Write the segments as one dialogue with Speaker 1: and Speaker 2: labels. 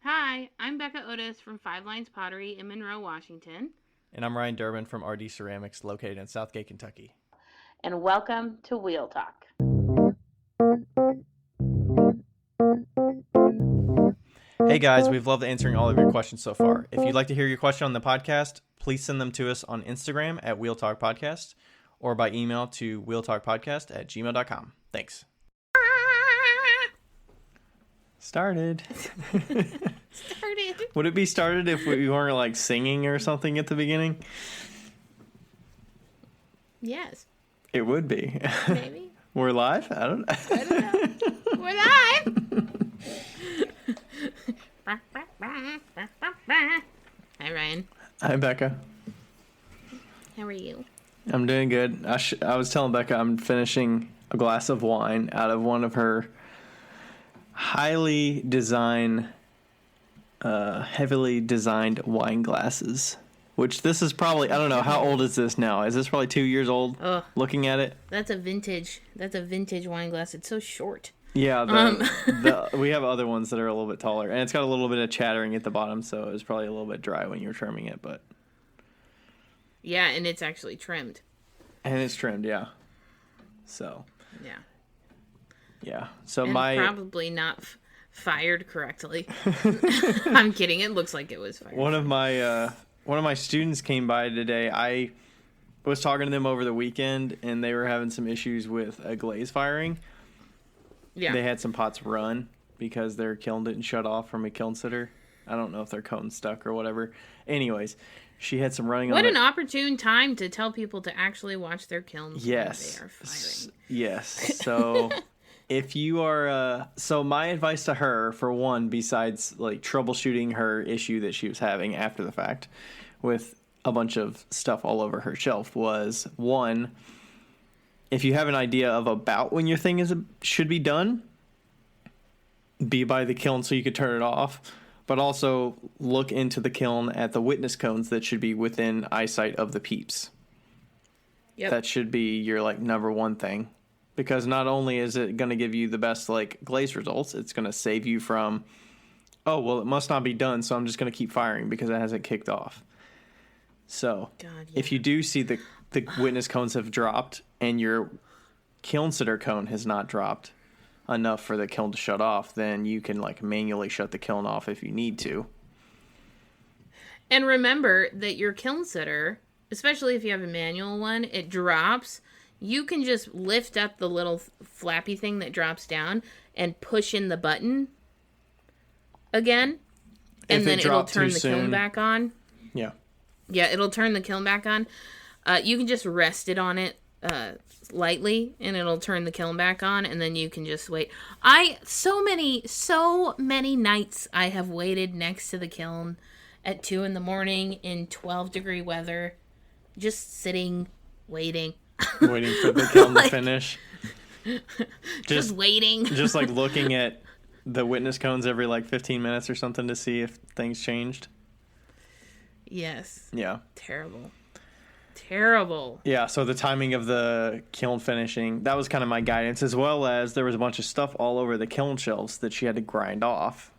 Speaker 1: Hi, I'm Becca Otis from Five Lines Pottery in Monroe, Washington.
Speaker 2: And I'm Ryan Durbin from RD Ceramics located in Southgate, Kentucky.
Speaker 1: And welcome to Wheel Talk.
Speaker 2: Hey guys, we've loved answering all of your questions so far. If you'd like to hear your question on the podcast, please send them to us on Instagram at wheeltalkpodcast or by email to wheeltalkpodcast@gmail.com. Thanks. Started. Would it be started if we weren't like singing or something at the beginning?
Speaker 1: Yes.
Speaker 2: It would be.
Speaker 1: Maybe.
Speaker 2: We're live? I don't
Speaker 1: know. We're live. Hi, Ryan.
Speaker 2: Hi, Becca.
Speaker 1: How are you?
Speaker 2: I'm doing good. I was telling Becca I'm finishing a glass of wine out of one of her heavily designed wine glasses. Which this is probably, I don't know, how old is this now? Is this probably 2 years old? Looking at it,
Speaker 1: That's a vintage wine glass. It's so short.
Speaker 2: Yeah, we have other ones that are a little bit taller, and it's got a little bit of chattering at the bottom, so it was probably a little bit dry when you were trimming it, but
Speaker 1: yeah, and it's actually trimmed.
Speaker 2: And it's trimmed, yeah. So yeah. So
Speaker 1: and probably not fired correctly. I'm kidding. It looks like it was fired.
Speaker 2: One of my students came by today. I was talking to them over the weekend, and they were having some issues with a glaze firing. Yeah. They had some pots run because their kiln didn't shut off from a kiln sitter. I don't know if their cone stuck or whatever. Anyways, she had some running on.
Speaker 1: What an opportune time to tell people to actually watch their kilns.
Speaker 2: Yes.
Speaker 1: When they are firing.
Speaker 2: Yes. So if you are, so my advice to her, for one, besides like troubleshooting her issue that she was having after the fact with a bunch of stuff all over her shelf, was one, if you have an idea of about when your thing should be done, be by the kiln so you could turn it off. But also look into the kiln at the witness cones that should be within eyesight of the peeps. Yep. That should be your like number one thing. Because not only is it going to give you the best like glaze results, it's going to save you from, oh, well, it must not be done, so I'm just going to keep firing because it hasn't kicked off. So if you do see the witness cones have dropped and your kiln sitter cone has not dropped enough for the kiln to shut off, then you can like manually shut the kiln off if you need to.
Speaker 1: And remember that your kiln sitter, especially if you have a manual one, it drops. You can just lift up the little flappy thing that drops down and push in the button again, and then it'll turn the kiln back on. Yeah. Yeah, it'll turn the kiln back on. You can just rest it on it lightly, and it'll turn the kiln back on, and then you can just wait. So many nights I have waited next to the kiln at 2 a.m. in 12-degree weather, just sitting, waiting
Speaker 2: for the kiln to finish.
Speaker 1: Just waiting.
Speaker 2: Just like looking at the witness cones every like 15 minutes or something to see if things changed.
Speaker 1: Yes.
Speaker 2: Yeah.
Speaker 1: Terrible.
Speaker 2: Yeah, so the timing of the kiln finishing, that was kind of my guidance, as well as there was a bunch of stuff all over the kiln shelves that she had to grind off.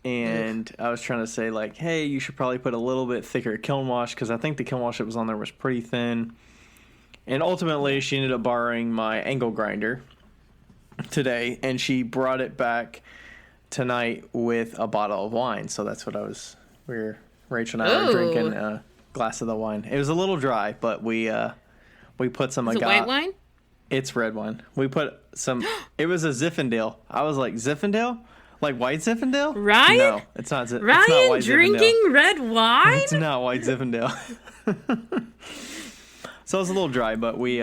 Speaker 2: And I was trying to say, like, hey, you should probably put a little bit thicker kiln wash, because I think the kiln wash that was on there was pretty thin. And ultimately, she ended up borrowing my angle grinder today, and she brought it back tonight with a bottle of wine. So that's what Rachel and I were drinking a glass of the wine. It was a little dry, but we put some agave.
Speaker 1: Is it white wine?
Speaker 2: It's red wine. We put some. It was a Zinfandel. I was like, Zinfandel? Like white Zinfandel?
Speaker 1: Ryan?
Speaker 2: No, it's not.
Speaker 1: Ryan
Speaker 2: it's not white
Speaker 1: drinking
Speaker 2: Zinfandel.
Speaker 1: Red wine?
Speaker 2: It's not white Zinfandel. So it was a little dry, but we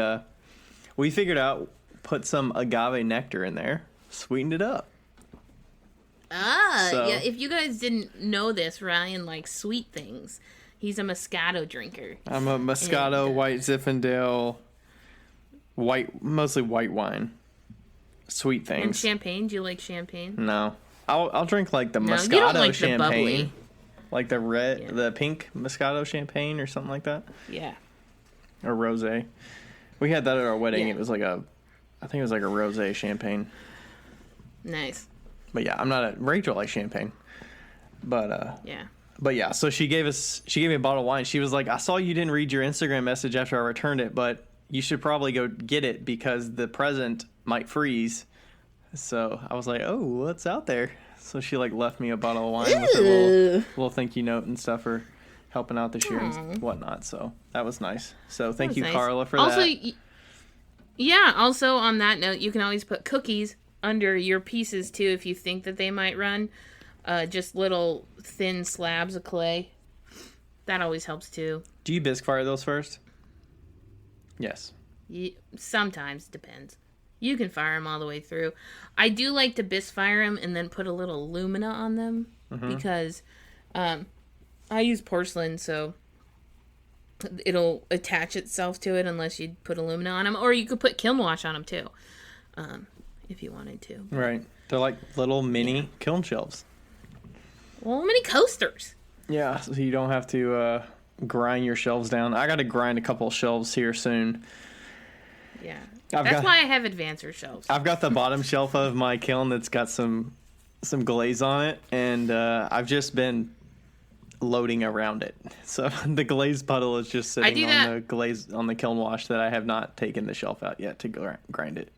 Speaker 2: figured out, put some agave nectar in there, sweetened it up.
Speaker 1: Yeah, if you guys didn't know this, Ryan likes sweet things. He's a Moscato drinker.
Speaker 2: I'm a Moscato, white Zinfandel, mostly white wine. Sweet things.
Speaker 1: And champagne? Do you like champagne?
Speaker 2: No. I'll drink like the Moscato
Speaker 1: you don't like
Speaker 2: champagne.
Speaker 1: The bubbly.
Speaker 2: Like the pink Moscato champagne or something like that.
Speaker 1: Yeah.
Speaker 2: Or rosé. We had that at our wedding. Yeah. It was like I think it was like a rosé champagne.
Speaker 1: Nice.
Speaker 2: But yeah, Rachel likes champagne.
Speaker 1: Yeah.
Speaker 2: But yeah, so she gave me a bottle of wine. She was like, I saw you didn't read your Instagram message after I returned it, but you should probably go get it because the present might freeze. So I was like, oh, what's out there? So she like left me a bottle of wine with a little thank you note and stuff for helping out this year and whatnot. So that was nice. So thank you,
Speaker 1: nice.
Speaker 2: Carla, for
Speaker 1: also,
Speaker 2: that.
Speaker 1: Yeah, also on that note, you can always put cookies under your pieces too if you think that they might run. Just little thin slabs of clay. That always helps too.
Speaker 2: Do you bisque fire those first? Yes.
Speaker 1: Sometimes, depends. You can fire them all the way through. I do like to bisque fire them and then put a little alumina on them because I use porcelain, so it'll attach itself to it unless you put alumina on them. Or you could put kiln wash on them too, if you wanted to.
Speaker 2: Right. They're like little mini kiln shelves.
Speaker 1: Well, mini coasters.
Speaker 2: Yeah, so you don't have to grind your shelves down. I got to grind a couple of shelves here soon.
Speaker 1: Yeah. That's why I have advancer shelves.
Speaker 2: I've got the bottom shelf of my kiln that's got some glaze on it, and I've just been loading around it. So the glaze puddle is just sitting on the glaze on the kiln wash that I have not taken the shelf out yet to grind it.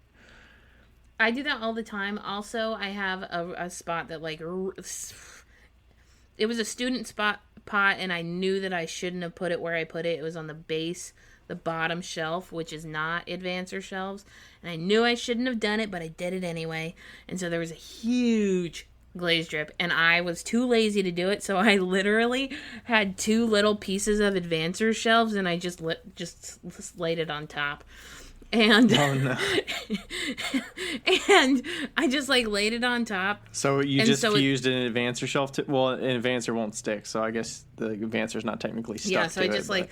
Speaker 1: I do that all the time. Also, I have a spot that like it was a student pot, and I knew that I shouldn't have put it where I put it. It was on the base, the bottom shelf, which is not advancer shelves. And I knew I shouldn't have done it, but I did it anyway. And so there was a huge glaze drip, and I was too lazy to do it. So I literally had 2 little pieces of advancer shelves, and I just laid it on top. And
Speaker 2: oh no!
Speaker 1: and I just like laid it on top.
Speaker 2: So you just used an advancer shelf. Well, an advancer won't stick, so I guess the advancer's not technically stuck.
Speaker 1: Yeah, so I just like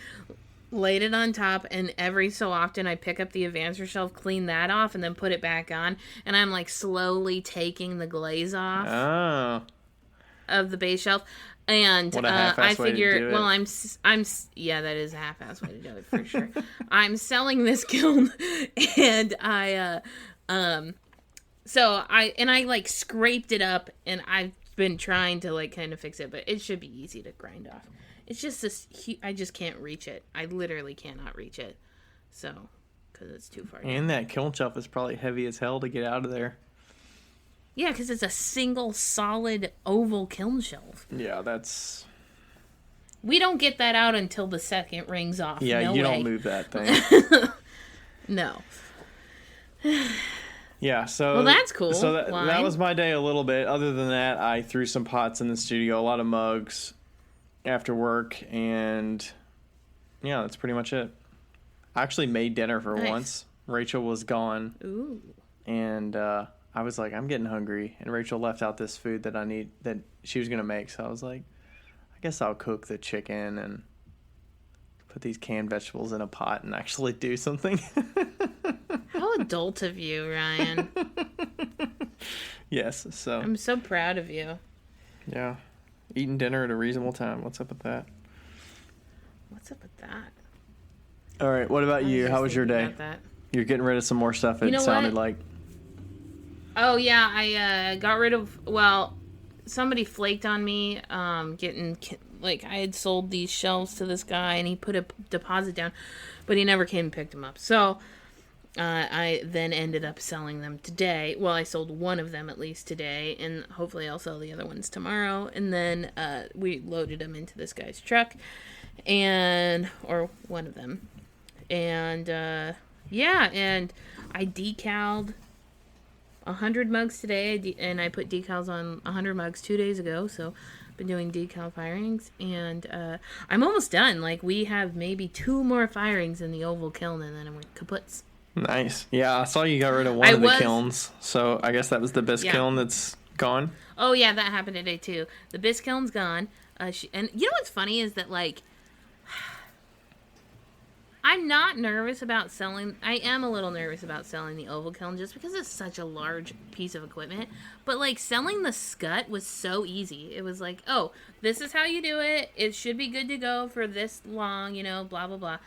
Speaker 1: laid it on top, and every so often I pick up the advancer shelf, clean that off, and then put it back on. And I'm like slowly taking the glaze off of the base shelf. And I figure, well, I'm yeah, that is a half-ass way to do it for sure. I'm selling this kiln, and so I like scraped it up, and I've been trying to like kind of fix it, but it should be easy to grind off. It's just this, I just can't reach it. I literally cannot reach it, so because it's too far.
Speaker 2: And that kiln shelf is probably heavy as hell to get out of there.
Speaker 1: Yeah, because it's a single solid oval kiln shelf.
Speaker 2: Yeah, that's...
Speaker 1: We don't get that out until the second rings off.
Speaker 2: Yeah,
Speaker 1: no
Speaker 2: you
Speaker 1: way.
Speaker 2: don't move that thing.
Speaker 1: No.
Speaker 2: Yeah, so...
Speaker 1: Well, that's cool.
Speaker 2: So that was my day a little bit. Other than that, I threw some pots in the studio, a lot of mugs after work, and yeah, that's pretty much it. I actually made dinner for once. Rachel was gone.
Speaker 1: Ooh.
Speaker 2: And I was like, I'm getting hungry. And Rachel left out this food that she was going to make. So I was like, I guess I'll cook the chicken and put these canned vegetables in a pot and actually do something.
Speaker 1: How adult of you, Ryan.
Speaker 2: Yes, so.
Speaker 1: I'm so proud of you.
Speaker 2: Yeah. Eating dinner at a reasonable time. What's up with that?
Speaker 1: What's up with that?
Speaker 2: All right, what about you? How was your day? You're getting rid of some more stuff, it sounded like.
Speaker 1: Oh, yeah, I got rid of, well, somebody flaked on me, like, I had sold these shelves to this guy, and he put a deposit down, but he never came and picked them up. So, I then ended up selling them today. Well, I sold one of them at least today, and hopefully I'll sell the other ones tomorrow. And then we loaded them into this guy's truck, or one of them. And, yeah, and I decaled 100 mugs today, and I put decals on 100 mugs 2 days ago, so I've been doing decal firings, and I'm almost done. Like, we have maybe 2 more firings in the oval kiln, and then I'm kaputs.
Speaker 2: Nice. Yeah, I saw you got rid of one of the kilns, so I guess that was the bisque kiln that's gone.
Speaker 1: Oh, yeah, that happened today, too. The bisque kiln's gone, and you know what's funny is that, like, I'm not nervous about selling. I am a little nervous about selling the oval kiln just because it's such a large piece of equipment. But, like, selling the scut was so easy. It was like, oh, this is how you do it. It should be good to go for this long, you know, blah, blah, blah.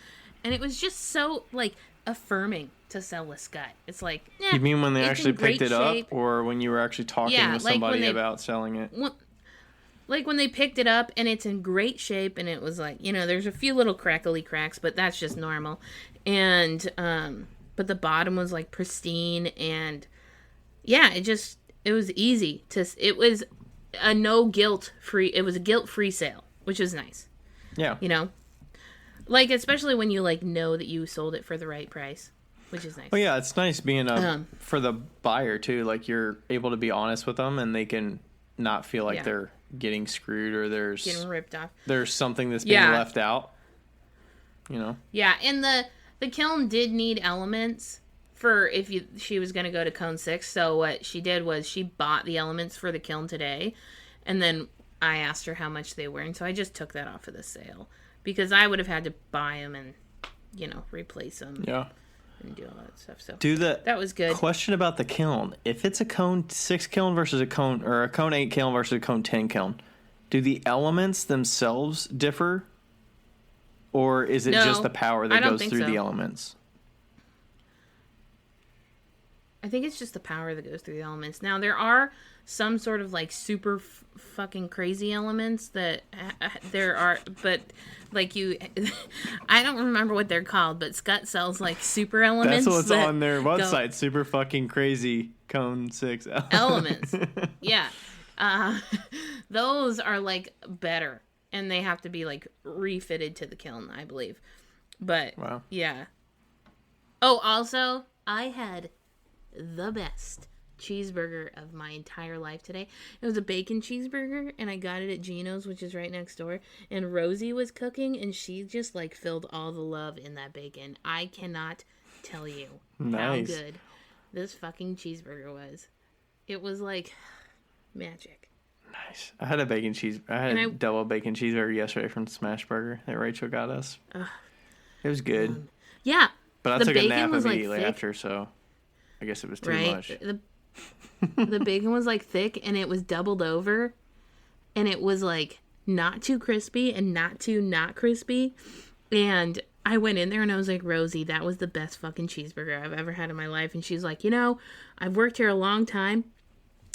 Speaker 1: And it was just so, like, affirming to sell a scut. It's like,
Speaker 2: you mean when they actually picked it up, or when you were actually talking with somebody about selling it?
Speaker 1: like when they picked it up and it's in great shape and it was like, there's a few little crackly cracks, but that's just normal. And but the bottom was like pristine, and yeah, it was easy it was a it was a guilt-free sale, which was nice.
Speaker 2: Yeah.
Speaker 1: Like, especially when you like know that you sold it for the right price, which is nice.
Speaker 2: Well, yeah, it's nice being for the buyer too. Like, you're able to be honest with them and they can not feel like they're getting screwed or
Speaker 1: getting ripped off.
Speaker 2: There's something that's being left out.
Speaker 1: Yeah, and the kiln did need elements for she was going to go to Cone 6. So what she did was she bought the elements for the kiln today, and then I asked her how much they were, and so I just took that off of the sale because I would have had to buy them and replace them.
Speaker 2: Yeah.
Speaker 1: And do all that stuff. So
Speaker 2: that
Speaker 1: was good.
Speaker 2: Question about the kiln: if it's a Cone 6 kiln versus a Cone, or a Cone 8 kiln versus a Cone 10 kiln, do the elements themselves differ, or is it just the power that goes through the elements?
Speaker 1: I think it's just the power that goes through the elements. Now, there are some sort of like super fucking crazy elements that there are, but like I don't remember what they're called, but Scott sells like super elements.
Speaker 2: That's what's on their website. Super fucking crazy Cone 6 elements.
Speaker 1: Yeah. Those are like better, and they have to be like refitted to the kiln, I believe. But
Speaker 2: wow.
Speaker 1: Yeah. Oh, also, I had the best cheeseburger of my entire life today. It was a bacon cheeseburger, and I got it at Gino's, which is right next door, and Rosie was cooking, and she just like filled all the love in that bacon. I cannot tell you how good this fucking cheeseburger was. It was like magic.
Speaker 2: Nice. I had a double bacon cheeseburger yesterday from Smashburger that Rachel got us. It was good.
Speaker 1: Yeah.
Speaker 2: But I took a nap immediately after, so I guess it was too much.
Speaker 1: The bacon was like thick, and it was doubled over, and it was like not too crispy and not too not crispy. And I went in there and I was like, Rosie, that was the best fucking cheeseburger I've ever had in my life. And she's like, I've worked here a long time,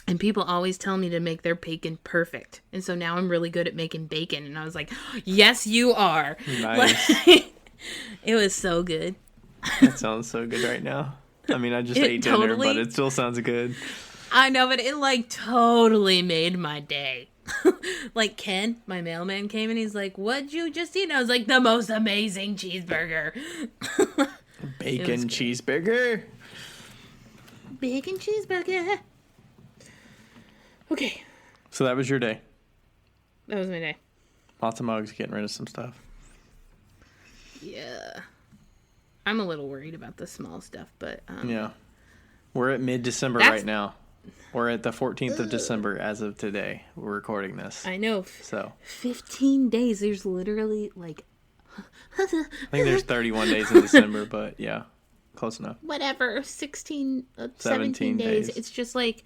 Speaker 1: and people always tell me to make their bacon perfect. And so now I'm really good at making bacon. And I was like, yes, you are.
Speaker 2: Nice.
Speaker 1: It was so good.
Speaker 2: That sounds so good right now. I mean, I just ate dinner, but it still sounds good.
Speaker 1: I know, but it like totally made my day. Like Ken, my mailman, came and he's like, "What'd you just eat?" And I was like, "The most amazing cheeseburger."
Speaker 2: Bacon cheeseburger.
Speaker 1: Bacon cheeseburger. Okay.
Speaker 2: So that was your day.
Speaker 1: That was my day.
Speaker 2: Lots of mugs, getting rid of some stuff.
Speaker 1: Yeah. I'm a little worried about the small stuff, but
Speaker 2: yeah. We're at mid-December right now. We're at the 14th of December as of today. We're recording this.
Speaker 1: I know.
Speaker 2: So
Speaker 1: 15 days. There's literally like
Speaker 2: I think there's 31 days in December, but yeah. Close enough.
Speaker 1: Whatever. 17 days. It's just like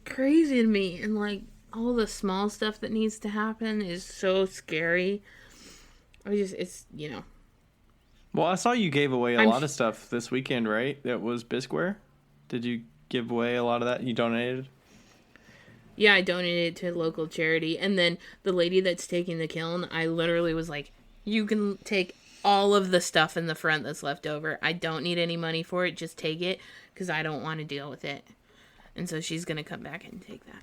Speaker 1: crazy to me, and like all the small stuff that needs to happen is so scary.
Speaker 2: Well, I saw you gave away a lot of stuff this weekend, right? That was Bisqueware. Did you give away a lot of that? You donated?
Speaker 1: Yeah, I donated to a local charity. And then the lady that's taking the kiln, I literally was like, you can take all of the stuff in the front that's left over. I don't need any money for it. Just take it, because I don't want to deal with it. And so she's going to come back and take that.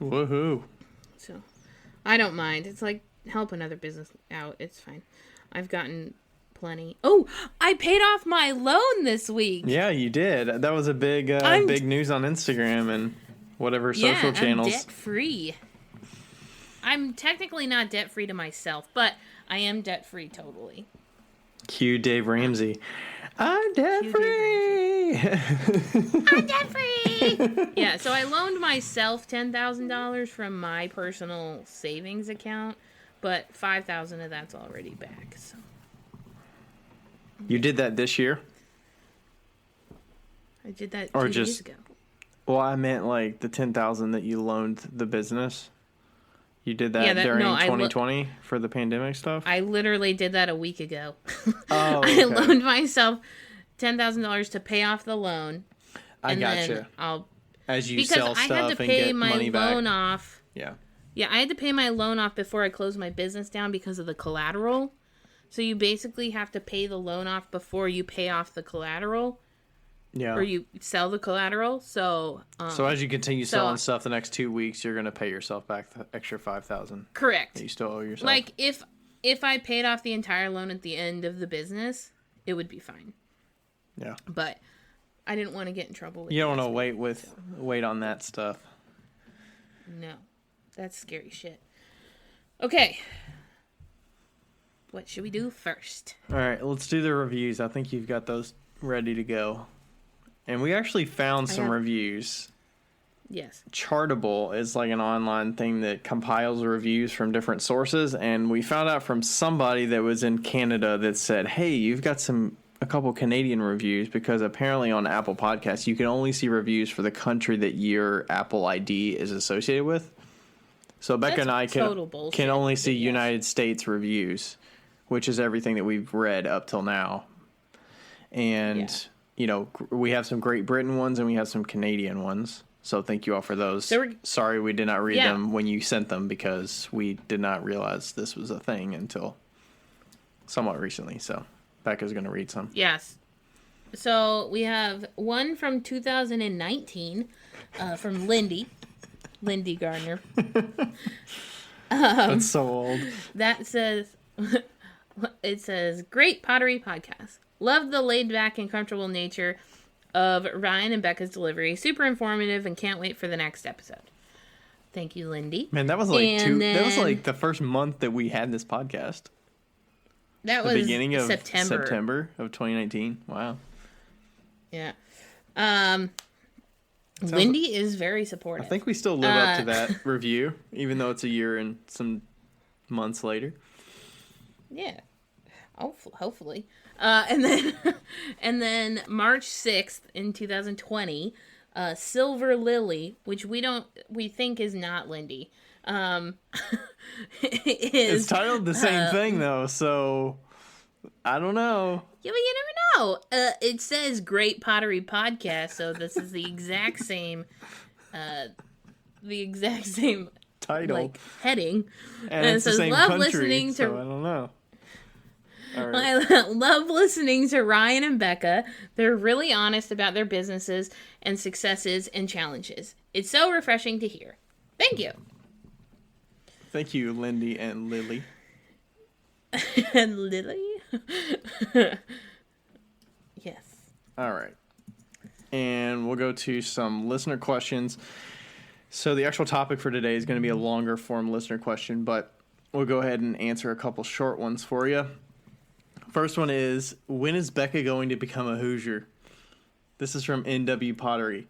Speaker 2: Woohoo.
Speaker 1: So I don't mind. It's like help another business out. It's fine. I've gotten plenty. Oh, I paid off my loan this week.
Speaker 2: Yeah, you did. That was a big news on Instagram and whatever social channels.
Speaker 1: I'm debt-free. I'm technically not debt-free to myself, but I am debt-free totally.
Speaker 2: Cue Dave Ramsey. I'm debt-free.
Speaker 1: I'm debt-free. Yeah, so I loaned myself $10,000 from my personal savings account, but $5,000 of that's already back, so.
Speaker 2: You did that this year?
Speaker 1: I did that 2 days ago.
Speaker 2: Well, I meant like the $10,000 that you loaned the business. You did that during 2020 for the pandemic stuff?
Speaker 1: I literally did that a week ago.
Speaker 2: Oh, okay.
Speaker 1: I loaned myself $10,000 to pay off the loan.
Speaker 2: I gotcha.
Speaker 1: Then
Speaker 2: as you sell stuff and get money back.
Speaker 1: Because I had to pay my loan off.
Speaker 2: Yeah.
Speaker 1: Yeah, I had to pay my loan off before I closed my business down because of the collateral. So you basically have to pay the loan off before you pay off the collateral.
Speaker 2: Yeah.
Speaker 1: Or you sell the collateral. So
Speaker 2: as you continue selling stuff the next 2 weeks, you're going to pay yourself back the extra $5,000.
Speaker 1: Correct.
Speaker 2: That you still owe yourself.
Speaker 1: Like, if I paid off the entire loan at the end of the business, it would be fine.
Speaker 2: Yeah.
Speaker 1: But I didn't want to get in trouble with
Speaker 2: You don't want to wait on that stuff.
Speaker 1: No. That's scary shit. Okay. What should we do first?
Speaker 2: All right, let's do the reviews. I think you've got those ready to go. And we actually found some reviews.
Speaker 1: Yes.
Speaker 2: Chartable is like an online thing that compiles reviews from different sources. And we found out from somebody that was in Canada that said, hey, you've got a couple Canadian reviews, because apparently on Apple Podcasts, you can only see reviews for the country that your Apple ID is associated with. So Becca and I can only see United States reviews, which is everything that we've read up till now. And, we have some Great Britain ones and we have some Canadian ones. So thank you all for those. Sorry we did not read them when you sent them, because we did not realize this was a thing until somewhat recently. So Becca's going to read some.
Speaker 1: Yes. So we have one from 2019 from Lindy Gardner.
Speaker 2: That's so old.
Speaker 1: That says... It says, great pottery podcast. Love the laid back and comfortable nature of Ryan and Becca's delivery. Super informative and can't wait for the next episode. Thank you, Lindy.
Speaker 2: Man, that was like that was like the first month that we had this podcast.
Speaker 1: That was the
Speaker 2: beginning of
Speaker 1: September
Speaker 2: of 2019. Wow.
Speaker 1: Yeah. Lindy is very supportive.
Speaker 2: I think we still live up to that review, even though it's a year and some months later.
Speaker 1: Yeah, hopefully. And then March 6th in 2020, Silver Lily, which we think is not Lindy.
Speaker 2: It's titled the same thing though, so I don't know.
Speaker 1: Yeah, but you never know. It says Great Pottery Podcast, so this is the exact same
Speaker 2: title,
Speaker 1: like, heading.
Speaker 2: And it says,
Speaker 1: love
Speaker 2: country,
Speaker 1: listening to.
Speaker 2: So I don't know. All right.
Speaker 1: I love listening to Ryan and Becca. They're really honest about their businesses and successes and challenges. It's so refreshing to hear. Thank you.
Speaker 2: Thank you, Lindy and Lily.
Speaker 1: And Lily? Yes.
Speaker 2: All right. And we'll go to some listener questions. So the actual topic for today is going to be a longer form listener question, but we'll go ahead and answer a couple short ones for you. First one is, when is Becca going to become a Hoosier? This is from NW Pottery.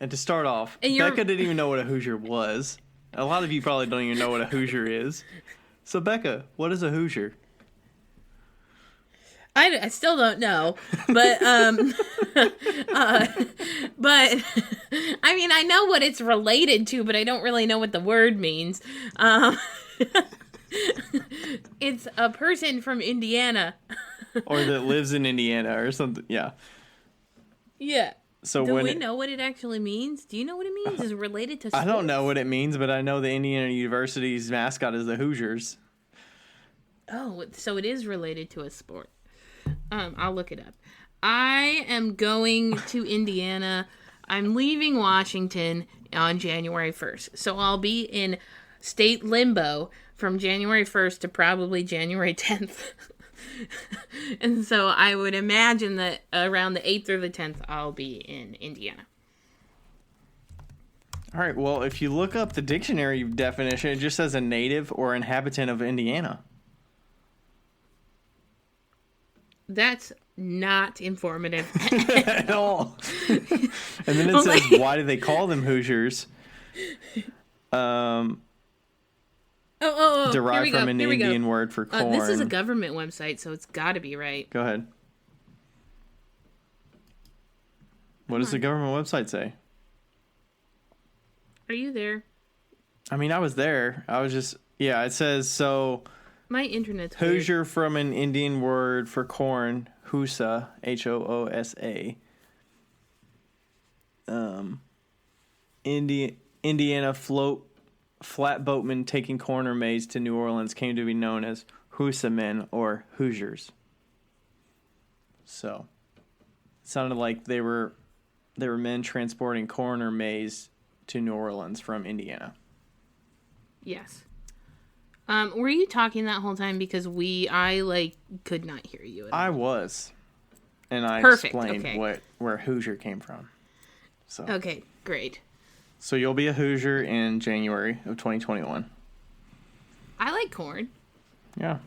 Speaker 2: And to start off, Becca didn't even know what a Hoosier was. A lot of you probably don't even know what a Hoosier is. So Becca, what is a Hoosier?
Speaker 1: I still don't know, but but I mean, I know what it's related to, but I don't really know what the word means. It's a person from Indiana.
Speaker 2: Or that lives in Indiana or something. Yeah.
Speaker 1: Yeah.
Speaker 2: So
Speaker 1: Do we know what it actually means? Do you know what it means? Is it related to sports?
Speaker 2: I don't know what it means, but I know the Indiana University's mascot is the Hoosiers.
Speaker 1: Oh, so it is related to a sport. I'll look it up. I am going to Indiana. I'm leaving Washington on January 1st. So I'll be in state limbo from January 1st to probably January 10th. And so I would imagine that around the 8th or the 10th, I'll be in Indiana.
Speaker 2: All right. Well, if you look up the dictionary definition, it just says a native or inhabitant of Indiana.
Speaker 1: That's not informative
Speaker 2: at all. And then it says, why do they call them Hoosiers? Derived from an Indian word for corn.
Speaker 1: This is a government website, so it's got to be right.
Speaker 2: Go ahead. What does the government website say?
Speaker 1: Are you there?
Speaker 2: I mean, I was there. I was just... Yeah, it says, so...
Speaker 1: My internet's
Speaker 2: Hoosier
Speaker 1: weird.
Speaker 2: From an Indian word for corn, Hoosa, Hoosa. Indiana flatboatmen taking corn or maize to New Orleans came to be known as Hoosier men or Hoosiers. So, it sounded like they were men transporting corn or maize to New Orleans from Indiana.
Speaker 1: Yes. Were you talking that whole time? Because I could not hear you at all.
Speaker 2: I was. And I
Speaker 1: Perfect.
Speaker 2: explained
Speaker 1: Okay.
Speaker 2: where Hoosier came from. So.
Speaker 1: Okay, great.
Speaker 2: So you'll be a Hoosier in January of 2021.
Speaker 1: I like corn.
Speaker 2: Yeah.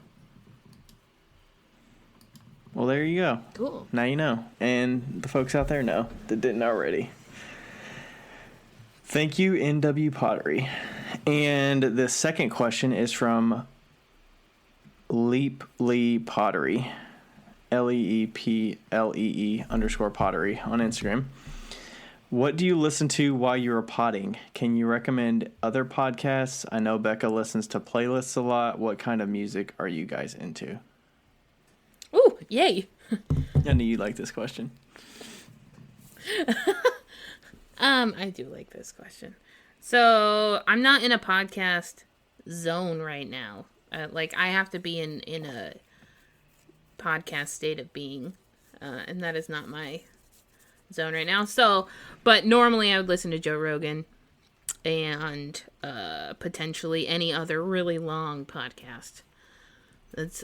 Speaker 2: Well, there you go.
Speaker 1: Cool.
Speaker 2: Now you know. And the folks out there know that didn't already. Thank you, NW Pottery. And the second question is from Leap Lee Pottery. LEEPLEE_pottery on Instagram. What do you listen to while you're potting? Can you recommend other podcasts? I know Becca listens to playlists a lot. What kind of music are you guys into?
Speaker 1: Ooh, yay.
Speaker 2: I knew you'd like this question.
Speaker 1: I do like this question. So I'm not in a podcast zone right now. I have to be in a podcast state of being, and that is not my zone right now. So, but normally I would listen to Joe Rogan and potentially any other really long podcast.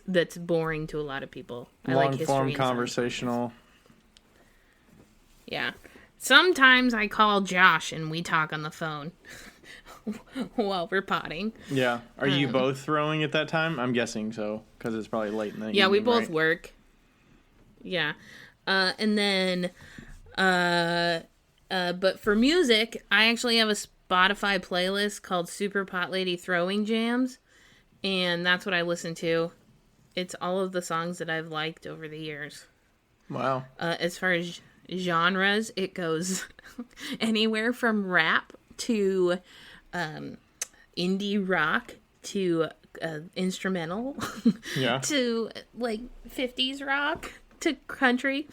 Speaker 1: That's boring to a lot of people. I like history
Speaker 2: Long-form
Speaker 1: and
Speaker 2: conversational.
Speaker 1: Yeah. Sometimes I call Josh and we talk on the phone while we're potting.
Speaker 2: Yeah. Are you both throwing at that time? I'm guessing so, because it's probably late in the evening.
Speaker 1: Yeah, we both
Speaker 2: right?
Speaker 1: work. Yeah. And then, but for music, I actually have a Spotify playlist called Super Pot Lady Throwing Jams. And that's what I listen to. It's all of the songs that I've liked over the years.
Speaker 2: Wow.
Speaker 1: As far as genres, it goes anywhere from rap to indie rock to instrumental
Speaker 2: Yeah.
Speaker 1: to 50s rock to country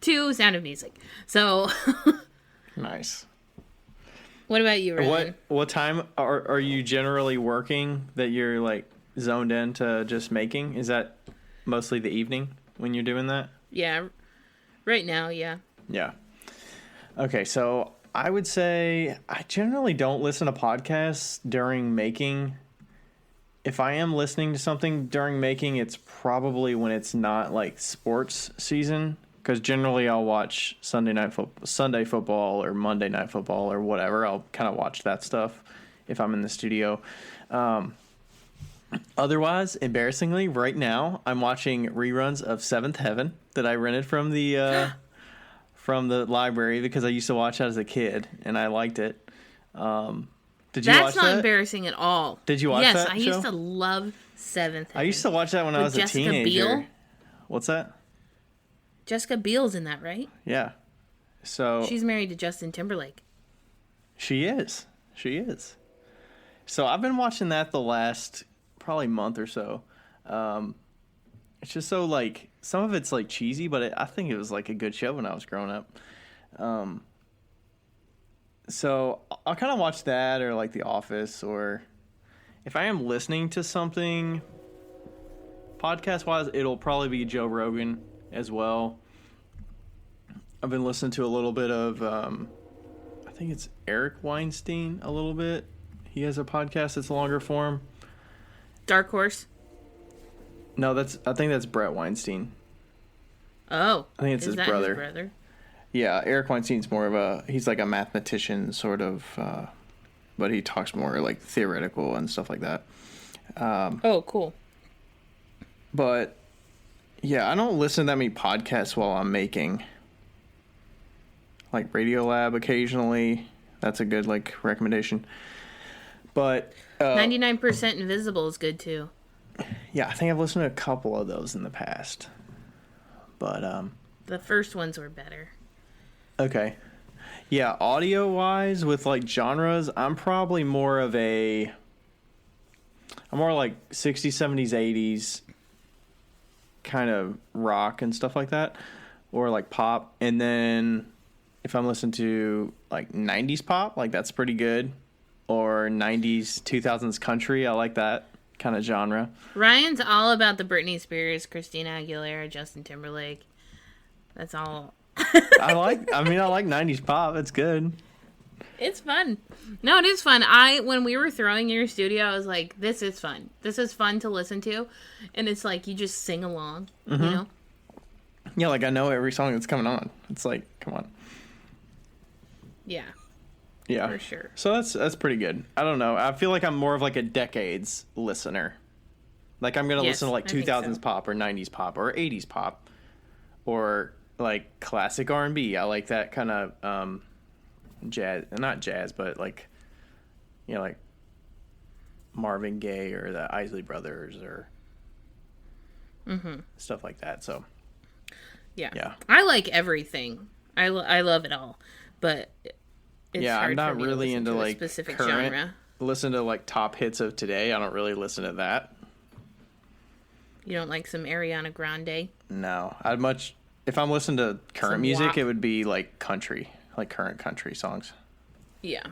Speaker 1: to Sound of Music. So
Speaker 2: Nice.
Speaker 1: what about you, Ryan?
Speaker 2: What time are you generally working that you're zoned into just making? Is that mostly the evening when you're doing that?
Speaker 1: Yeah, right now, yeah.
Speaker 2: Yeah. Okay, so I would say I generally don't listen to podcasts during making. If I am listening to something during making, it's probably when it's not sports season. Because generally I'll watch Sunday football or Monday Night Football or whatever. I'll kind of watch that stuff if I'm in the studio. Otherwise, embarrassingly, right now I'm watching reruns of Seventh Heaven that I rented from the library because I used to watch that as a kid and I liked it. Did you watch that?
Speaker 1: That's not embarrassing at all.
Speaker 2: Did you watch that?
Speaker 1: Yes, I
Speaker 2: show?
Speaker 1: used to love Seventh Heaven.
Speaker 2: I used to watch that when I was
Speaker 1: Jessica
Speaker 2: a teenager.
Speaker 1: Biel?
Speaker 2: What's that?
Speaker 1: Jessica Biel's in that, right?
Speaker 2: Yeah. So
Speaker 1: She's married to Justin Timberlake.
Speaker 2: She is. So I've been watching that the last probably month or so. It's just so some of it's cheesy, but I think it was a good show when I was growing up. So I'll kind of watch that or The Office, or if I am listening to something podcast wise, it'll probably be Joe Rogan as well. I've been listening to a little bit of I think it's Eric Weinstein a little bit. He has a podcast that's longer form.
Speaker 1: Dark Horse?
Speaker 2: No, I think that's Brett Weinstein.
Speaker 1: Oh.
Speaker 2: I think it's his brother.
Speaker 1: His brother?
Speaker 2: Yeah, Eric Weinstein's more of he's a mathematician sort of, but he talks more theoretical and stuff like that.
Speaker 1: Oh, cool.
Speaker 2: But yeah, I don't listen to that many podcasts while I'm making. Radiolab occasionally. That's a good recommendation. But
Speaker 1: 99% Invisible is good too.
Speaker 2: Yeah, I think I've listened to a couple of those in the past. But
Speaker 1: the first ones were better.
Speaker 2: Okay. Yeah, audio wise with genres, I'm probably more of I'm more 60s, 70s, 80s kind of rock and stuff like that, or pop. And then if I'm listening to 90s pop, that's pretty good. or 90s, 2000s country. I like that kind of genre.
Speaker 1: Ryan's all about the Britney Spears, Christina Aguilera, Justin Timberlake. That's all.
Speaker 2: I like 90s pop. It's good.
Speaker 1: It's fun. No, it is fun. When we were throwing in your studio, I was like, this is fun. This is fun to listen to. And it's like, you just sing along, you know?
Speaker 2: Yeah, like I know every song that's coming on. It's like, come on.
Speaker 1: Yeah.
Speaker 2: Yeah.
Speaker 1: For sure.
Speaker 2: So that's pretty good. I don't know. I feel like I'm more of like a decades listener. Like I'm going to listen to like 2000s pop or 90s pop or 80s pop or like classic R&B. I like that kind of jazz, not jazz, but like, you know, like Marvin Gaye or the Isley Brothers or stuff like that. So yeah,
Speaker 1: I like everything. I love it all, but it's hard
Speaker 2: I'm not
Speaker 1: for me
Speaker 2: really
Speaker 1: to
Speaker 2: into like
Speaker 1: specific
Speaker 2: current
Speaker 1: genre.
Speaker 2: Listen to like top hits of today. I don't really listen to that.
Speaker 1: You don't like some Ariana Grande?
Speaker 2: No, if I'm listening to current
Speaker 1: Some
Speaker 2: music,
Speaker 1: WAP.
Speaker 2: it would be like country, like current country songs.
Speaker 1: Yeah.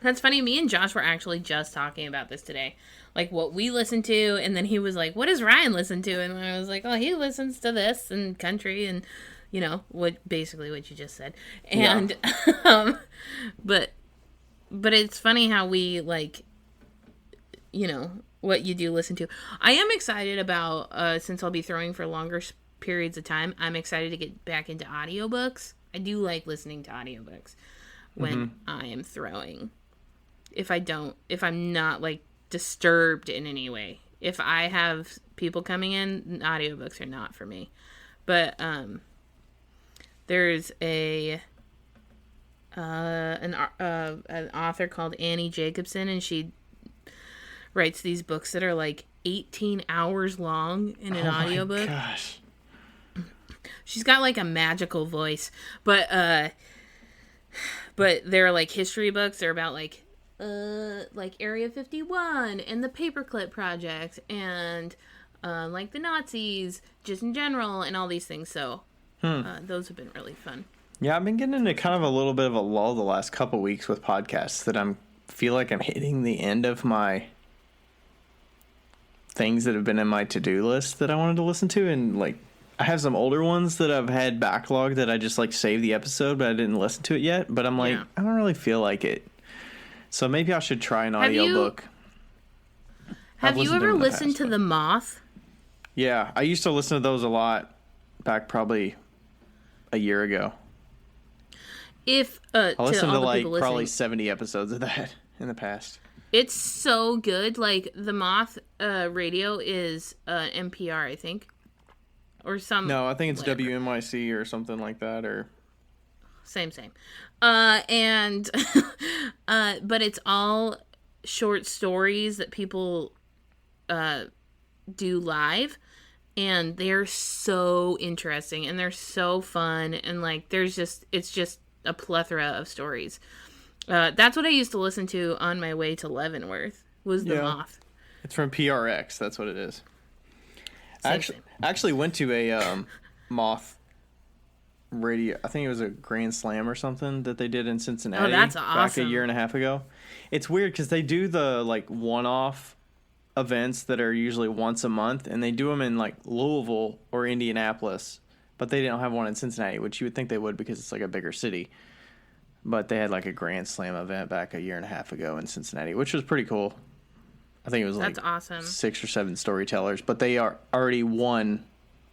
Speaker 1: That's funny. Me and Josh were actually just talking about this today. Like what we listen to, and then he was like, what does Ryan listen to? And I was like, oh, he listens to this and country and, you know, basically what you just said. And, but it's funny how we like, you know, what you do listen to. I am excited about, since I'll be throwing for longer periods of time, I'm excited to get back into audiobooks. I do like listening to audiobooks when I am throwing. If I'm not like disturbed in any way. If I have people coming in, audiobooks are not for me. But there's an author called Annie Jacobson, and she writes these books that are like 18 hours long in an audiobook.
Speaker 2: My gosh.
Speaker 1: She's got like a magical voice, but they're like history books. They're about like Area 51 and the Paperclip Project and like the Nazis just in general and all these things. So those have been really fun.
Speaker 2: Yeah, I've been getting into kind of a little bit of a lull the last couple weeks with podcasts that feel like I'm hitting the end of my things that have been in my to-do list that I wanted to listen to, and like I have some older ones that I've had backlogged that I just like saved the episode but I didn't listen to it yet, but I'm like I don't really feel like it. So maybe I should try an audiobook.
Speaker 1: Have you ever listened to The Moth?
Speaker 2: Yeah, I used to listen to those a lot back probably a year ago.
Speaker 1: I
Speaker 2: listened to like probably 70 episodes of that in the past.
Speaker 1: It's so good. Like The Moth radio is NPR, I think. Or some.
Speaker 2: No, I think it's
Speaker 1: whatever.
Speaker 2: WNYC or something like that, or
Speaker 1: Same. And but it's all short stories that people do live, and they're so interesting and they're so fun, and like it's just a plethora of stories. That's what I used to listen to on my way to Leavenworth was The Moth.
Speaker 2: It's from PRX. That's what it is. I
Speaker 1: Same.
Speaker 2: actually went to a Moth radio. I think it was a Grand Slam or something that they did in Cincinnati.
Speaker 1: Oh, that's awesome.
Speaker 2: Back a year and a half ago. It's weird because they do the like one-off events that are usually once a month, and they do them in like Louisville or Indianapolis, but they didn't have one in Cincinnati, which you would think they would because it's like a bigger city. But they had like a Grand Slam event back a year and a half ago in Cincinnati, which was pretty cool. I think it was like
Speaker 1: That's awesome.
Speaker 2: 6 or 7 storytellers, but they are already won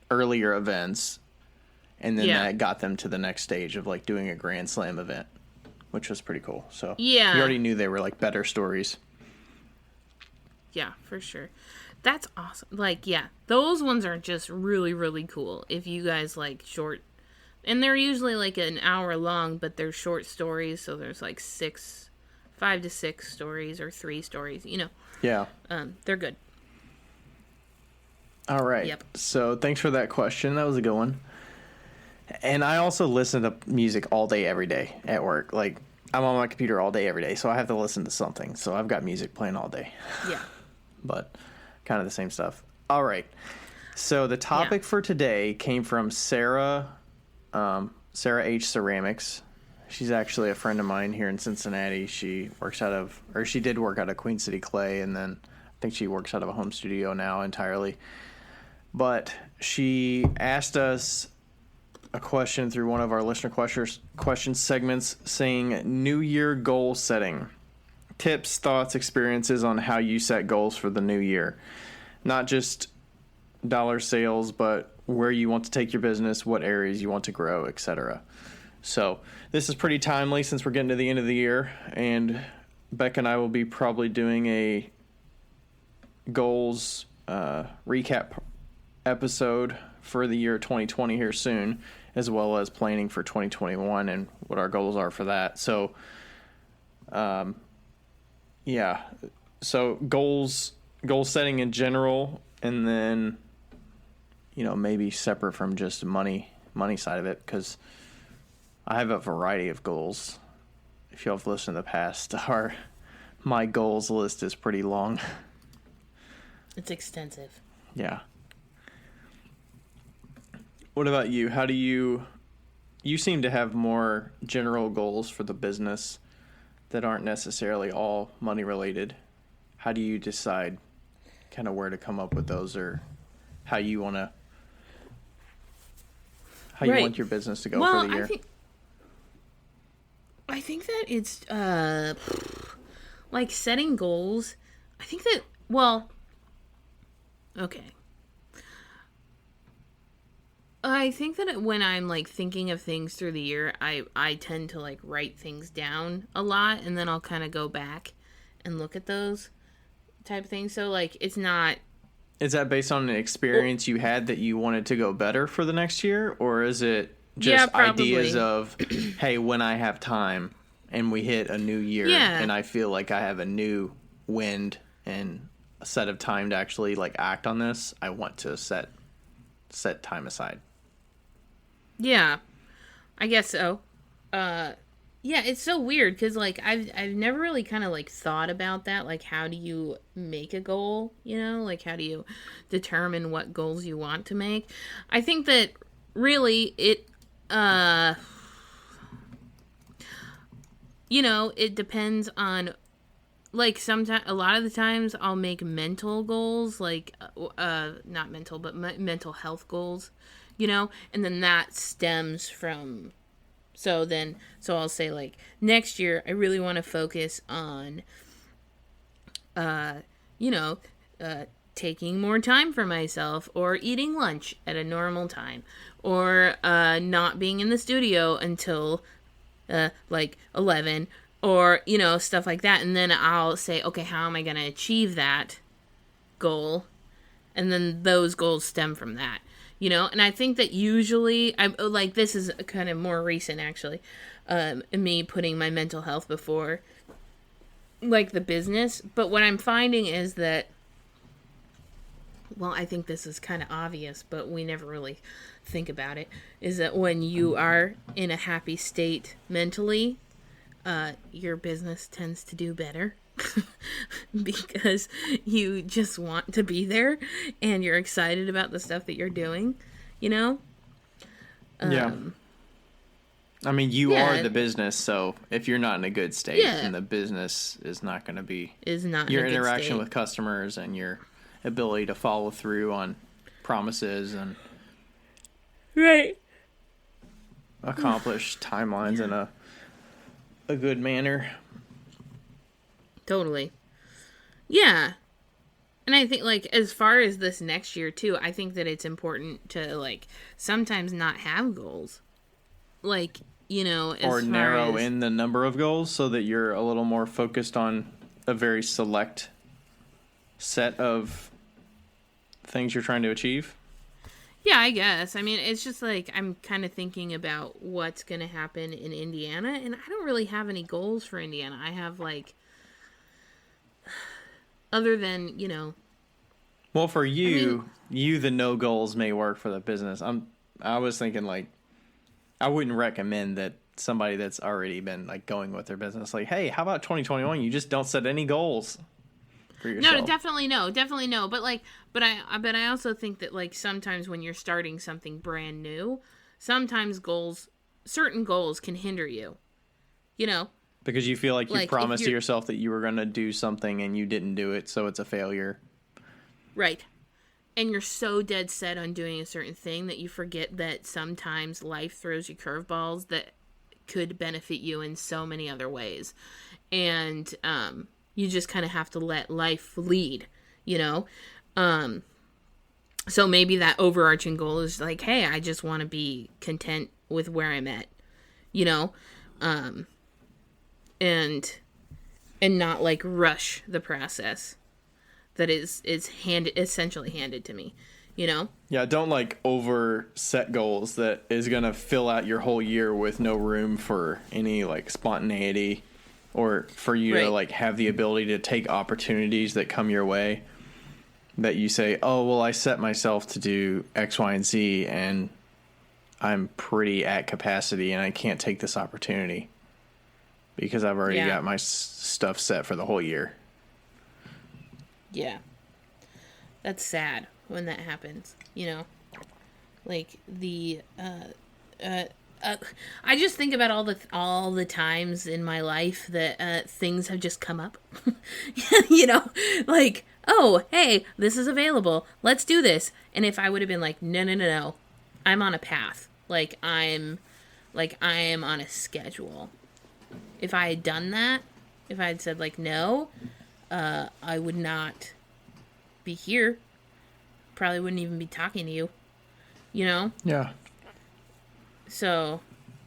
Speaker 2: earlier events, and then that got them to the next stage of like doing a Grand Slam event, which was pretty cool. So you already knew they were like better stories.
Speaker 1: Yeah, for sure. That's awesome. Like, yeah, those ones are just really, really cool. If you guys like short, and they're usually like an hour long, but they're short stories. So there's like 5 to 6 stories or 3 stories, you know.
Speaker 2: Yeah.
Speaker 1: They're good.
Speaker 2: All right.
Speaker 1: Yep.
Speaker 2: So thanks for that question. That was a good one. And I also listen to music all day, every day at work. Like, I'm on my computer all day, every day, so I have to listen to something. So I've got music playing all day.
Speaker 1: Yeah.
Speaker 2: But kind of the same stuff. All right. So the topic for today came from Sarah H. Ceramics. She's actually a friend of mine here in Cincinnati. She did work out of Queen City Clay, and then I think she works out of a home studio now entirely. But she asked us a question through one of our listener question segments saying, New Year goal setting. Tips, thoughts, experiences on how you set goals for the new year. Not just dollar sales, but where you want to take your business, what areas you want to grow, etc. So this is pretty timely since we're getting to the end of the year, and Becca and I will be probably doing a goals recap episode for the year 2020 here soon, as well as planning for 2021 and what our goals are for that. So, yeah. So goal setting in general, and then, maybe separate from just money side of it, because I have a variety of goals. If y'all have listened in the past, my goals list is pretty long.
Speaker 1: It's extensive.
Speaker 2: Yeah. What about you? How do you seem to have more general goals for the business that aren't necessarily all money related. How do you decide kind of where to come up with those, or how you want your business to go for the year?
Speaker 1: I think that it's like setting goals. I think that okay. I think that when I'm like thinking of things through the year, I tend to like write things down a lot, and then I'll kind of go back and look at those type of things. So like it's not.
Speaker 2: Is that based on an experience you had that you wanted to go better for the next year, or is it just ideas of, hey, when I have time and we hit a new year and I feel like I have a new wind and a set of time to actually like act on this, I want to set time aside.
Speaker 1: Yeah, I guess so. Yeah, it's so weird because like I've never really kind of like thought about that. Like, how do you make a goal? You know, like how do you determine what goals you want to make? I think that really it, it depends on. Like sometimes, a lot of the times, I'll make mental goals, like not mental, but mental health goals, and then that stems from. So I'll say like next year I really want to focus on, taking more time for myself, or eating lunch at a normal time, or not being in the studio until like 11, or stuff like that. And then I'll say, okay, how am I going to achieve that goal? And then those goals stem from that. And I think that usually, I'm like, this is kind of more recent, actually, me putting my mental health before, like, the business. But what I'm finding is that, well, I think this is kind of obvious, but we never really think about it, is that when you are in a happy state mentally, your business tends to do better. Because you just want to be there and you're excited about the stuff that you're doing,
Speaker 2: yeah. I mean, you are the business, so if you're not in a good state, then the business is not going to be.
Speaker 1: Is not
Speaker 2: your interaction with customers and your ability to follow through on promises and accomplish timelines in a good manner.
Speaker 1: Totally. Yeah. And I think, like, as far as this next year, too, I think that it's important to, like, sometimes not have goals. Like,
Speaker 2: or narrow in the number of goals so that you're a little more focused on a very select set of things you're trying to achieve.
Speaker 1: Yeah, I guess. I mean, it's just, like, I'm kind of thinking about what's going to happen in Indiana, and I don't really have any goals for Indiana. I have, like, other than,
Speaker 2: Well, for you, the no goals may work for the business. I was thinking, like, I wouldn't recommend that somebody that's already been, like, going with their business, like, hey, how about 2021? You just don't set any goals for yourself.
Speaker 1: No, definitely no. But, like, but I also think that, like, sometimes when you're starting something brand new, sometimes certain goals can hinder you. you know,
Speaker 2: Because you feel like you
Speaker 1: like if
Speaker 2: promised to
Speaker 1: you're
Speaker 2: yourself that you were going to do something and you didn't do it, so it's a failure.
Speaker 1: right. And you're so dead set on doing a certain thing that you forget that sometimes life throws you curveballs that could benefit you in so many other ways. And you just kind of have to let life lead, you know? So maybe that overarching goal is like, hey, I just want to be content with where I'm at, you know? And not like rush the process that is essentially handed to me, you know?
Speaker 2: Yeah, don't like over set goals that is going to fill out your whole year with no room for any like spontaneity or for you to like have the ability to take opportunities that come your way that you say, oh, well, I set myself to do X, Y, and Z and I'm pretty at capacity and I can't take this opportunity because I've already got my stuff set for the whole year.
Speaker 1: Yeah. That's sad when that happens, you know? Like I just think about all the times in my life that things have just come up. You know, like, oh, hey, this is available. Let's do this. And if I would have been like, no, I'm on a path. I am on a schedule. If I had done that, if I had said like no, I would not be here. Probably wouldn't even be talking to you. You know?
Speaker 2: Yeah.
Speaker 1: So,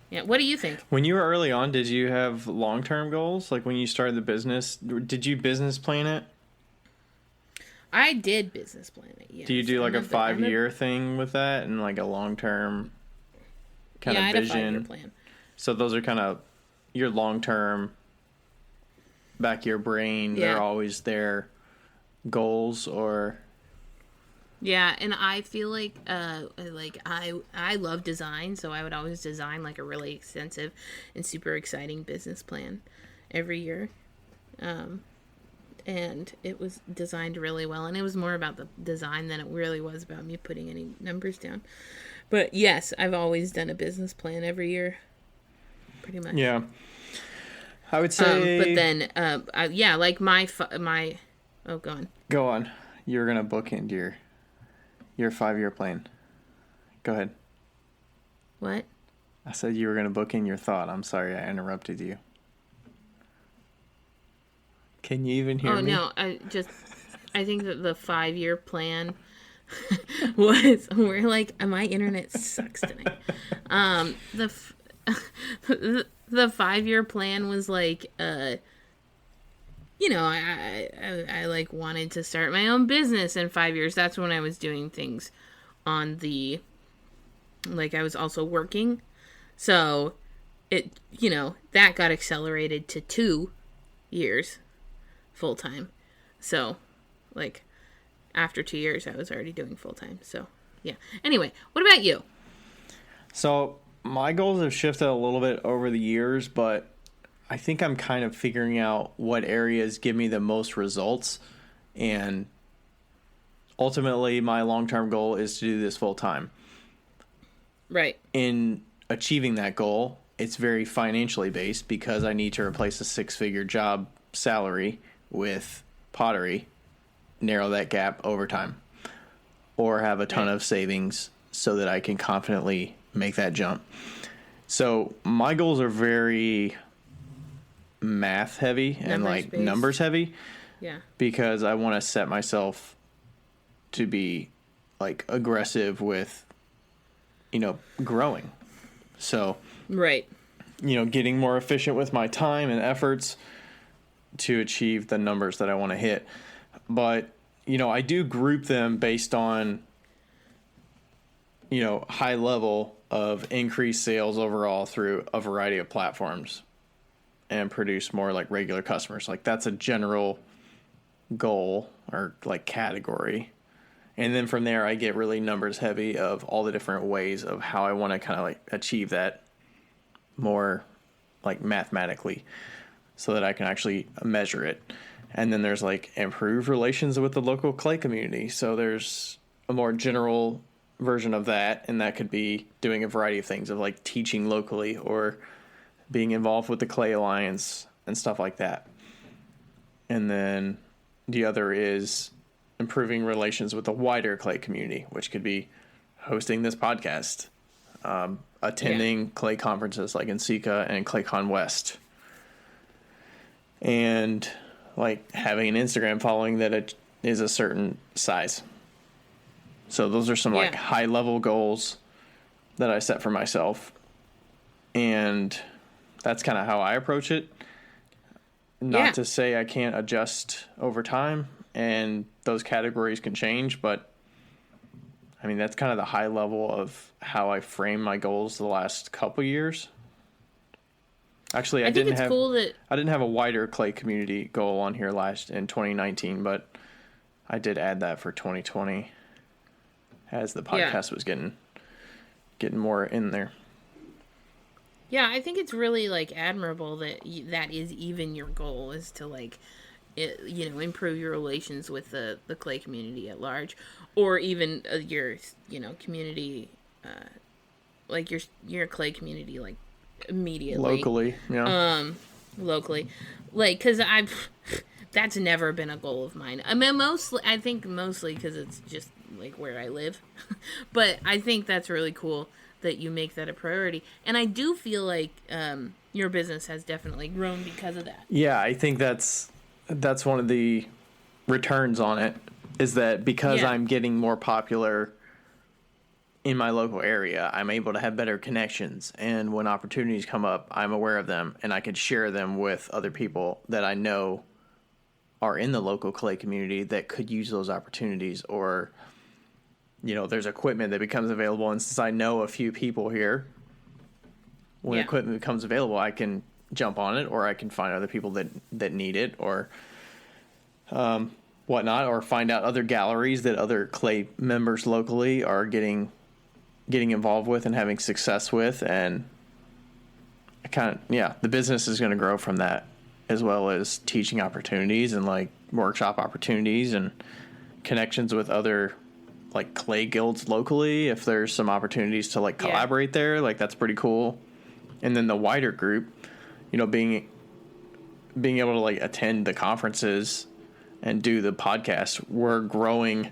Speaker 1: yeah. What do you think?
Speaker 2: When you were early on, did you have long-term goals? Like when you started the business, did you business plan it?
Speaker 1: I did business plan it, yes.
Speaker 2: Do you do like a 5-year thing with that and like a long-term kind of vision?
Speaker 1: Yeah, I had a 5-year plan.
Speaker 2: So those are kind of your long-term, back of your brain.
Speaker 1: Yeah.
Speaker 2: They're always there goals or...
Speaker 1: Yeah, and I feel like I love design, so I would always design like a really extensive and super exciting business plan every year. And it was designed really well, and it was more about the design than it really was about me putting any numbers down. But yes, I've always done a business plan every year, pretty much.
Speaker 2: Yeah, I would say.
Speaker 1: But then, like my oh, go on.
Speaker 2: Go on. You're gonna bookend your 5-year plan. Go ahead.
Speaker 1: What?
Speaker 2: I said you were gonna book in your thought. I'm sorry I interrupted you. Can you even hear me?
Speaker 1: Oh, no, I think that the 5-year plan was, my internet sucks tonight. The 5-year plan was like, you know, I like wanted to start my own business in 5 years. That's when I was doing things on the, like I was also working. So it, you know, that got accelerated to 2 years full time. So like after 2 years, I was already doing full time. So yeah. Anyway, what about you?
Speaker 2: So my goals have shifted a little bit over the years, but I think I'm kind of figuring out what areas give me the most results. And ultimately, my long-term goal is to do this full time.
Speaker 1: Right.
Speaker 2: In achieving that goal, it's very financially based because I need to replace a 6-figure job salary with pottery, narrow that gap over time, or have a ton of savings so that I can confidently make that jump. So my goals are very math heavy and numbers heavy.
Speaker 1: Yeah.
Speaker 2: Because I want to set myself to be like aggressive with, you know, growing. So,
Speaker 1: right.
Speaker 2: You know, getting more efficient with my time and efforts to achieve the numbers that I want to hit. But, you know, I do group them based on, you know, high level of increased sales overall through a variety of platforms and produce more like regular customers. Like that's a general goal or like category. And then from there, I get really numbers heavy of all the different ways of how I want to kind of like achieve that more like mathematically so that I can actually measure it. And then there's like improved relations with the local clay community. So there's a more general version of that. And that could be doing a variety of things of like teaching locally or being involved with the Clay Alliance and stuff like that. And then the other is improving relations with the wider clay community, which could be hosting this podcast, attending clay conferences like in Sika and ClayCon West, and like having an Instagram following that it is a certain size. So those are some like high level goals that I set for myself. And that's kind of how I approach it. Not to say I can't adjust over time and those categories can change, but I mean, that's kind of the high level of how I frame my goals the last couple years. Actually, I didn't have a wider clay community goal on here in 2019, but I did add that for 2020 as the podcast was getting more in there.
Speaker 1: Yeah, I think it's really like admirable that that is even your goal, is to like, improve your relations with the clay community at large, or even your community, like your clay community, like immediately locally, like, because that's never been a goal of mine. I mean, mostly because it's just like where I live, but I think that's really cool that you make that a priority. And I do feel like your business has definitely grown because of that.
Speaker 2: Yeah, I think that's one of the returns on it, is that because I'm getting more popular in my local area, I'm able to have better connections. And when opportunities come up, I'm aware of them and I can share them with other people that I know are in the local clay community that could use those opportunities. Or, there's equipment that becomes available. And since I know a few people here, when equipment becomes available, I can jump on it, or I can find other people that need it, or whatnot, or find out other galleries that other clay members locally are getting involved with and having success with. And the business is going to grow from that, as well as teaching opportunities and like workshop opportunities and connections with other like clay guilds locally. If there's some opportunities to like collaborate there, like that's pretty cool. And then the wider group, being able to like attend the conferences and do the podcast, we're growing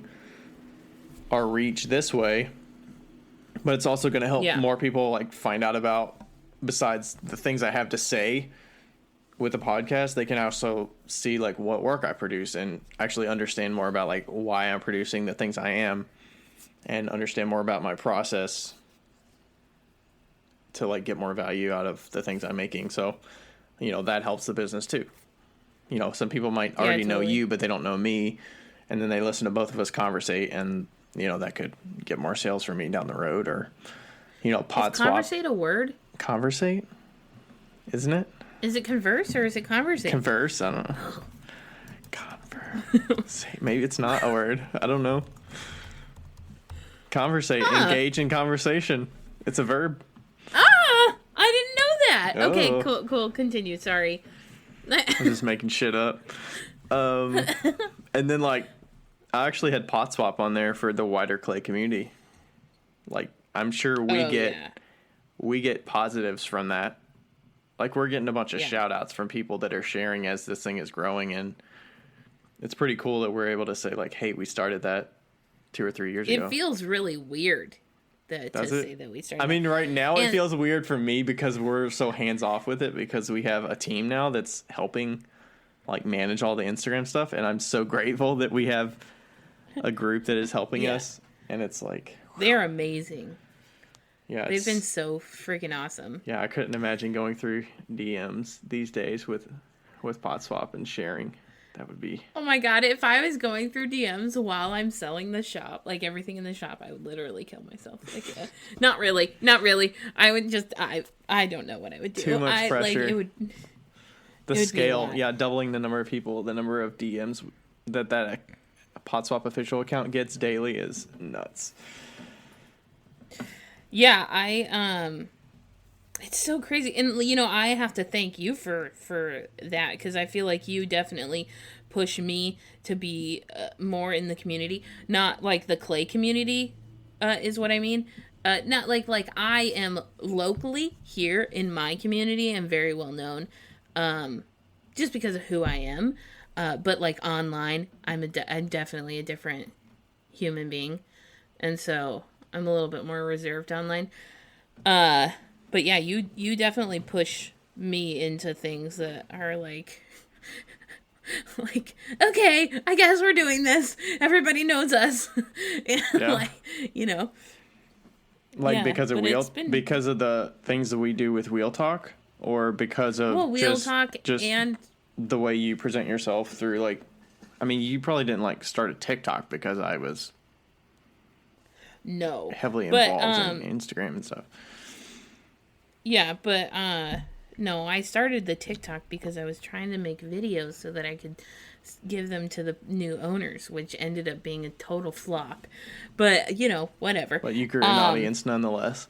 Speaker 2: our reach this way, but it's also going to help more people like find out about, besides the things I have to say with the podcast, they can also see like what work I produce and actually understand more about like why I'm producing the things I am, and understand more about my process to like get more value out of the things I'm making. So, that helps the business too. Some people might already know you, but they don't know me. And then they listen to both of us conversate, and, that could get more sales for me down the road. Or, pod swap. Is
Speaker 1: conversate a word?
Speaker 2: Conversate? Isn't it?
Speaker 1: Is it converse or is it conversate?
Speaker 2: Converse? I don't know. Converse. Maybe it's not a word. I don't know. Conversate. Engage in conversation. It's a verb.
Speaker 1: Ah! I didn't know that. Oh. Okay, cool. Continue. Sorry.
Speaker 2: I'm just making shit up. And then, like, I actually had pot swap on there for the wider clay community. Like, I'm sure we get positives from that. Like, we're getting a bunch of shout outs from people that are sharing as this thing is growing. And it's pretty cool that we're able to say, like, hey, we started that 2 or 3 years ago.
Speaker 1: It feels really weird to say that we started.
Speaker 2: I mean, right now it feels weird for me because we're so hands off with it, because we have a team now that's helping like manage all the Instagram stuff. And I'm so grateful that we have a group that is helping us. And it's like,
Speaker 1: they're amazing.
Speaker 2: Yeah,
Speaker 1: they've been so freaking awesome.
Speaker 2: Yeah, I couldn't imagine going through DMs these days with pot swap and sharing. That would be...
Speaker 1: Oh my god, if I was going through DMs while I'm selling the shop, like everything in the shop, I would literally kill myself. Like, not really. I would just, I don't know what I would do.
Speaker 2: Too much pressure.
Speaker 1: Like, it would...
Speaker 2: The scale, doubling the number of people, the number of DMs that pot swap official account gets daily is nuts.
Speaker 1: Yeah, it's so crazy. And, I have to thank you for that, because I feel like you definitely push me to be more in the community. Not like the clay community is what I mean. not like I am locally here in my community. I'm very well known, just because of who I am. But like online, I'm definitely a different human being, and so I'm a little bit more reserved online. But yeah, you definitely push me into things that are like like, okay, I guess we're doing this. Everybody knows us. And
Speaker 2: Yeah.
Speaker 1: like, you know.
Speaker 2: Like
Speaker 1: Yeah,
Speaker 2: because of because of the things that we do with Wheel Talk, or because of
Speaker 1: Wheel Talk
Speaker 2: just
Speaker 1: and
Speaker 2: the way you present yourself through, like, I mean, you probably didn't like start a TikTok because I was
Speaker 1: no
Speaker 2: heavily involved in Instagram and stuff.
Speaker 1: Yeah, but no, I started the TikTok because I was trying to make videos so that I could give them to the new owners, which ended up being a total flop. But, you know, whatever.
Speaker 2: But you grew an audience nonetheless.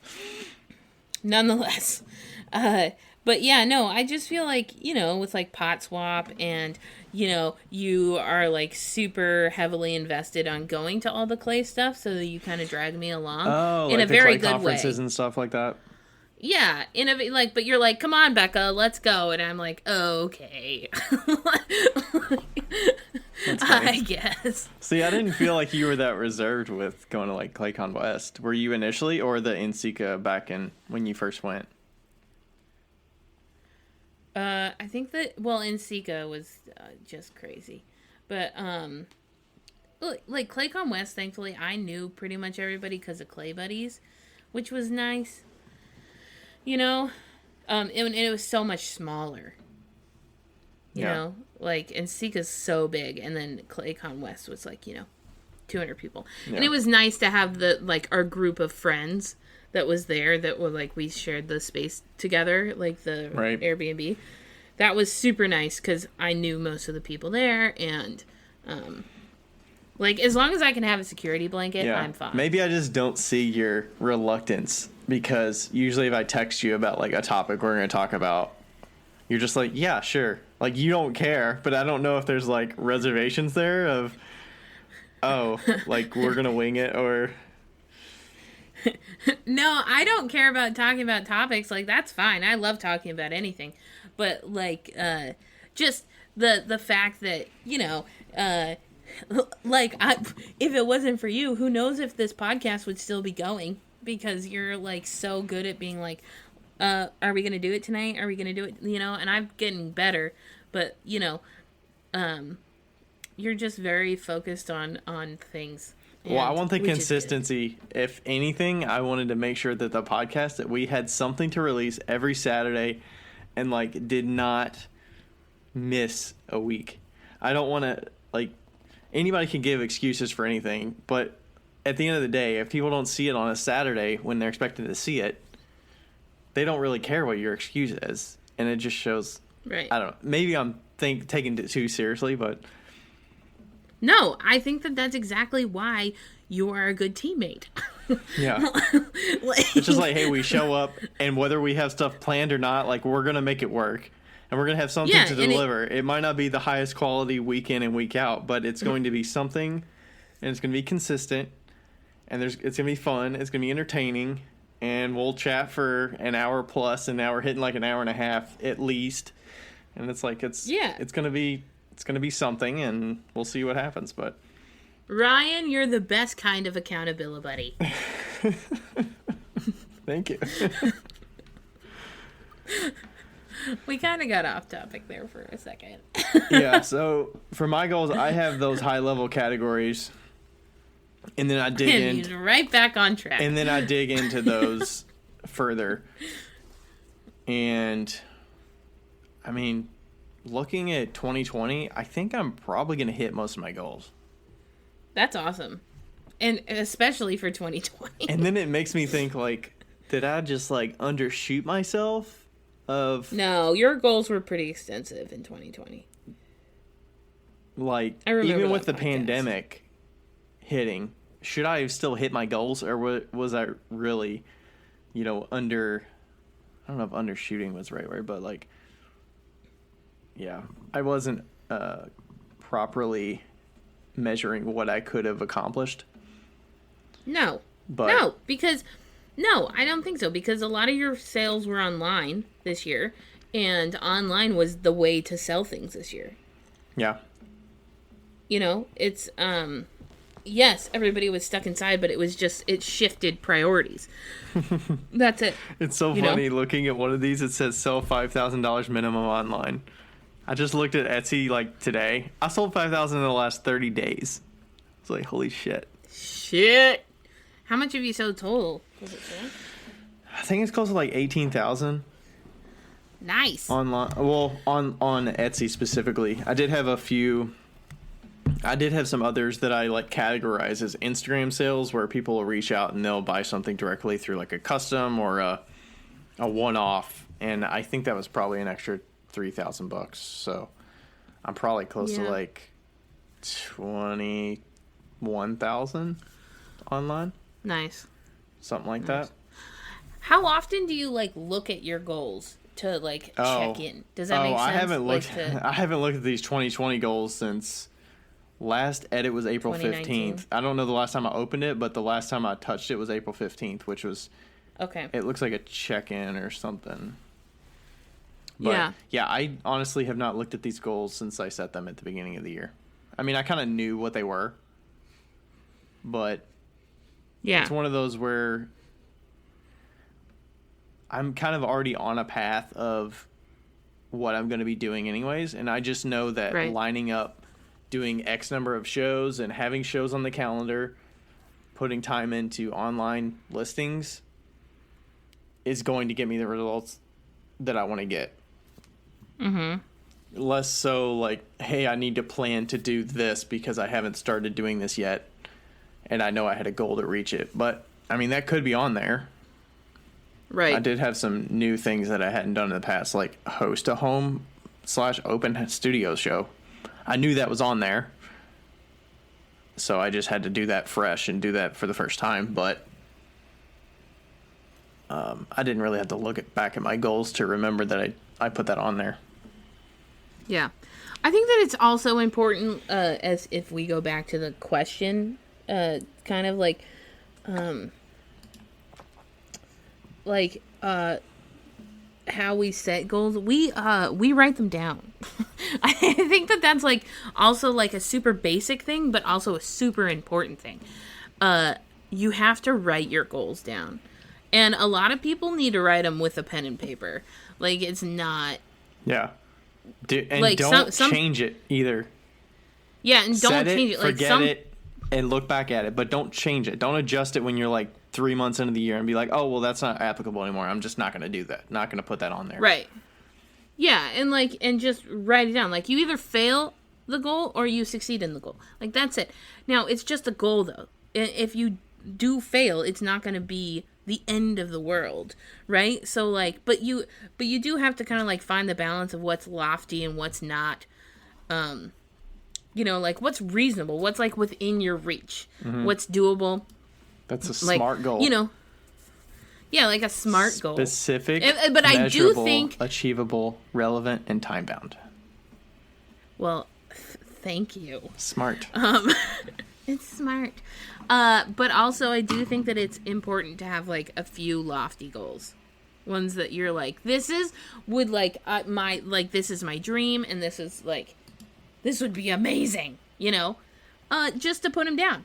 Speaker 1: Nonetheless. But yeah, no, I just feel like, you know, with like Pot Swap and, you know, you are like super heavily invested on going to all the clay stuff, so that you kind of drag me along in
Speaker 2: like
Speaker 1: a very
Speaker 2: the clay
Speaker 1: good
Speaker 2: conferences
Speaker 1: way.
Speaker 2: and stuff like that.
Speaker 1: Yeah, like, but you're like, come on, Becca, let's go, and I'm like, oh, okay, I guess.
Speaker 2: See, I didn't feel like you were that reserved with going to like ClayCon West. Were you initially, or the NCCA back in when you first went?
Speaker 1: I think that NCCA was just crazy, but like ClayCon West, thankfully, I knew pretty much everybody because of Clay Buddies, which was nice. You know, and it was so much smaller. You know, like, and Sika's so big, and then ClayCon West was like, you know, 200 people. Yeah. And it was nice to have our group of friends that was there that were like, we shared the space together, like the Airbnb. That was super nice because I knew most of the people there, and like, as long as I can have a security blanket, I'm fine.
Speaker 2: Maybe I just don't see your reluctance, because usually if I text you about like a topic we're going to talk about, you're just like, yeah, sure. Like, you don't care, but I don't know if there's like reservations there of, oh, like we're going to wing it, or...
Speaker 1: No, I don't care about talking about topics. Like, that's fine. I love talking about anything. But like, just the fact that, you know, like, if it wasn't for you, who knows if this podcast would still be going, because you're like so good at being like, are we gonna do it tonight, are we gonna do it, you know? And I'm getting better, but you know, you're just very focused on things.
Speaker 2: Well, I want the consistency. If anything, I wanted to make sure that the podcast, that we had something to release every Saturday and like did not miss a week. I don't want to, like, anybody can give excuses for anything, but at the end of the day, if people don't see it on a Saturday when they're expected to see it, they don't really care what your excuse is. And it just shows, I don't know, maybe I'm taking it too seriously, but...
Speaker 1: No, I think that that's exactly why you are a good teammate.
Speaker 2: Yeah. Like, it's just like, hey, we show up, and whether we have stuff planned or not, like, we're going to make it work. And we're going to have something to deliver. It might not be the highest quality week in and week out, but it's going to be something, and it's going to be consistent, and it's going to be fun, it's going to be entertaining, and we'll chat for an hour plus, and now we're hitting like an hour and a half at least. And it's like, it's going to be something, and we'll see what happens. But
Speaker 1: Ryan, you're the best kind of accountability buddy.
Speaker 2: Thank you.
Speaker 1: We kind of got off topic there for a second.
Speaker 2: Yeah, so for my goals, I have those high-level categories, and then I dig in
Speaker 1: right back on track.
Speaker 2: And then I dig into those further. And, I mean, looking at 2020, I think I'm probably going to hit most of my goals.
Speaker 1: That's awesome. And especially for 2020.
Speaker 2: And then it makes me think, like, did I just, like, undershoot myself?
Speaker 1: No, your goals were pretty extensive in 2020.
Speaker 2: Like, even with the pandemic hitting, should I have still hit my goals, or was I really, you know, I don't know if undershooting was the right word, but like, yeah, I wasn't properly measuring what I could have accomplished.
Speaker 1: No, because No, I don't think so, because a lot of your sales were online this year, and online was the way to sell things this year.
Speaker 2: Yeah.
Speaker 1: You know, it's yes, everybody was stuck inside, but it shifted priorities. That's it.
Speaker 2: It's so funny looking at one of these. It says sell $5,000 minimum online. I just looked at Etsy like today. I sold 5,000 in the last 30 days. It's like, holy shit.
Speaker 1: Shit. How much have you sold total? Was it say?
Speaker 2: I think it's close to like 18,000.
Speaker 1: Nice.
Speaker 2: Online. Well, on Etsy specifically. I did have some others that I like categorize as Instagram sales, where people will reach out and they'll buy something directly through like a custom or a one-off, and I think that was probably an extra $3,000. So I'm probably close to like 21,000 online.
Speaker 1: Nice.
Speaker 2: Something like that.
Speaker 1: How often do you like look at your goals to like check in? Does that make sense?
Speaker 2: I haven't looked at these 2020 goals since last edit was April 15th. I don't know the last time I opened it, but the last time I touched it was April 15th, which was
Speaker 1: okay.
Speaker 2: It looks like a check-in or something. But, yeah, I honestly have not looked at these goals since I set them at the beginning of the year. I mean, I kind of knew what they were, but it's one of those where I'm kind of already on a path of what I'm going to be doing anyways, and I just know that lining up, doing X number of shows and having shows on the calendar, putting time into online listings is going to get me the results that I want to get. Mm-hmm. Less so like, hey, I need to plan to do this because I haven't started doing this yet, and I know I had a goal to reach it. But, I mean, that could be on there.
Speaker 1: Right.
Speaker 2: I did have some new things that I hadn't done in the past, like host a home/open studio show. I knew that was on there, so I just had to do that fresh and do that for the first time. But I didn't really have to look back at my goals to remember that I put that on there.
Speaker 1: Yeah. I think that it's also important, as if we go back to the question, kind of like how we set goals, we write them down. I think that that's like also like a super basic thing, but also a super important thing. You have to write your goals down, and a lot of people need to write them with a pen and paper. Like, it's not.
Speaker 2: Yeah. And
Speaker 1: like
Speaker 2: don't change it either.
Speaker 1: Yeah, and don't change it. Like,
Speaker 2: forget it, and look back at it, but don't change it. Don't adjust it when you're like 3 months into the year and be like, oh, well, that's not applicable anymore. I'm just not going to do that. Not going to put that on there.
Speaker 1: Right. Yeah, and just write it down. Like, you either fail the goal or you succeed in the goal. Like, that's it. Now, it's just a goal, though. If you do fail, it's not going to be the end of the world, right? So, like, but you do have to kind of, like, find the balance of what's lofty and what's not, like, what's reasonable, what's, like, within your reach, what's doable.
Speaker 2: That's a smart goal.
Speaker 1: Yeah, like a smart goal.
Speaker 2: Specific,
Speaker 1: but I do think
Speaker 2: achievable, relevant, and time-bound.
Speaker 1: Well, thank you.
Speaker 2: Smart.
Speaker 1: It's smart. But also, I do think that it's important to have, like, a few lofty goals. Ones that you're like, this is my dream, and this is, like, this would be amazing, just to put them down.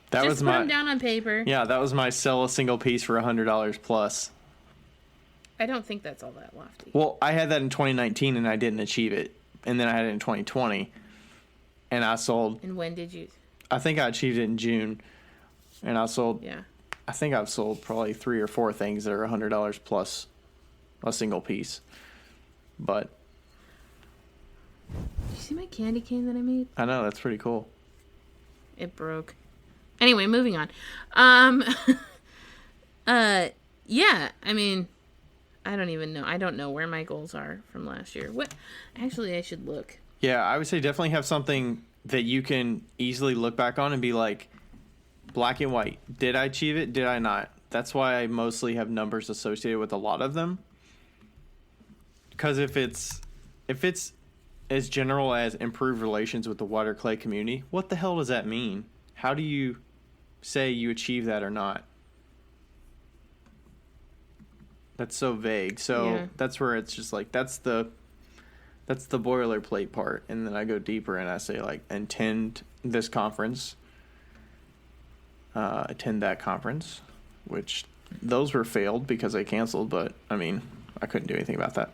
Speaker 1: Put them down on paper.
Speaker 2: Yeah, that was my sell a single piece for $100 plus.
Speaker 1: I don't think that's all that lofty.
Speaker 2: Well, I had that in 2019 and I didn't achieve it. And then I had it in 2020 and I sold.
Speaker 1: And when did you?
Speaker 2: I think I achieved it in June. And I sold.
Speaker 1: Yeah.
Speaker 2: I think I've sold probably 3 or 4 things that are $100 plus a single piece. But.
Speaker 1: Did you see my candy cane that I made?
Speaker 2: I know, that's pretty cool.
Speaker 1: It broke. Anyway, moving on. Yeah, I mean, I don't even know. I don't know where my goals are from last year. What? Actually, I should look.
Speaker 2: Yeah, I would say definitely have something that you can easily look back on and be like, black and white. Did I achieve it? Did I not? That's why I mostly have numbers associated with a lot of them. Because if it's as general as improve relations with the water clay community, what the hell does that mean? How do you say you achieve that or not? That's so vague. So that's where it's just like that's the boilerplate part, and then I go deeper and I say like attend this conference, attend that conference, which those were failed because I canceled. But I mean, I couldn't do anything about that.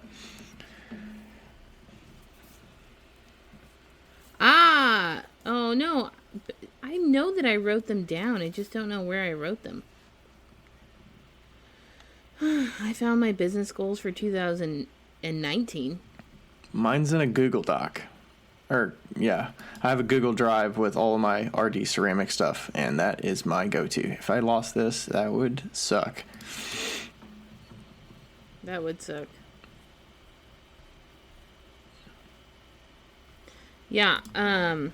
Speaker 1: Oh no, I know that I wrote them down. I just don't know where I wrote them. I found my business goals for 2019.
Speaker 2: Mine's in a Google Doc. I have a Google Drive with all of my RD ceramic stuff, and that is my go-to. If I lost this, that would suck.
Speaker 1: That would suck. Yeah, I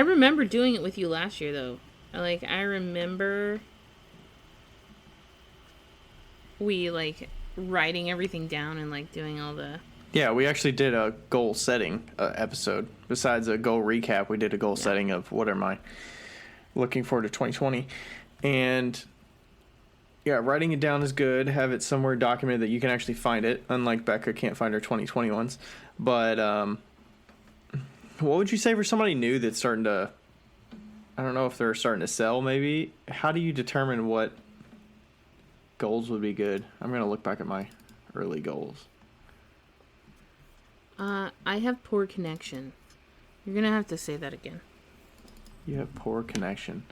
Speaker 1: remember doing it with you last year, though. I remember we, writing everything down and, doing all the...
Speaker 2: Yeah, we actually did a goal setting episode. Besides a goal recap, we did a goal setting of what am I looking forward to 2020. And, yeah, writing it down is good. Have it somewhere documented that you can actually find it. Unlike Becca can't find her 2020 ones. But what would you say for somebody new that's starting to... I don't know if they're starting to sell, maybe. How do you determine what goals would be good? I'm going to look back at my early goals.
Speaker 1: I have poor connection. You're going to have to say that again.
Speaker 2: You have poor connection.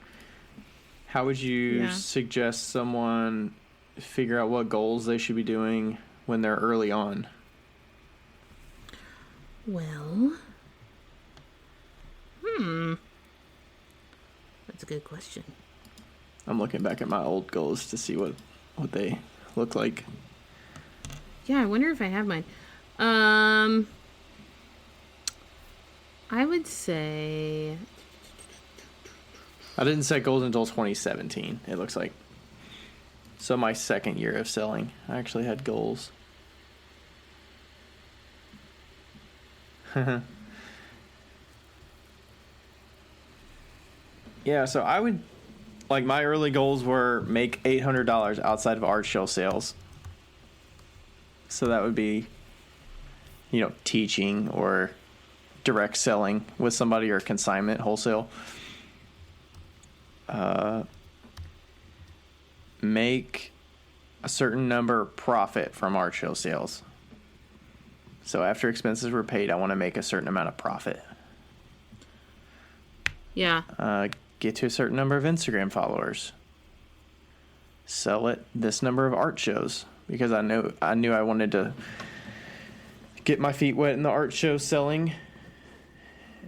Speaker 2: How would you suggest someone figure out what goals they should be doing when they're early on?
Speaker 1: Well, that's a good question.
Speaker 2: I'm looking back at my old goals to see what they look like.
Speaker 1: Yeah, I wonder if I have mine. I would say...
Speaker 2: I didn't set goals until 2017, it looks like. So my second year of selling, I actually had goals. Yeah, so I would... my early goals were make $800 outside of art show sales. So that would be, teaching or direct selling with somebody or consignment, wholesale. Make a certain number profit from art show sales. So after expenses were paid, I want to make a certain amount of profit.
Speaker 1: Yeah.
Speaker 2: Get to a certain number of Instagram followers. Sell at this number of art shows because I knew I wanted to get my feet wet in the art show selling.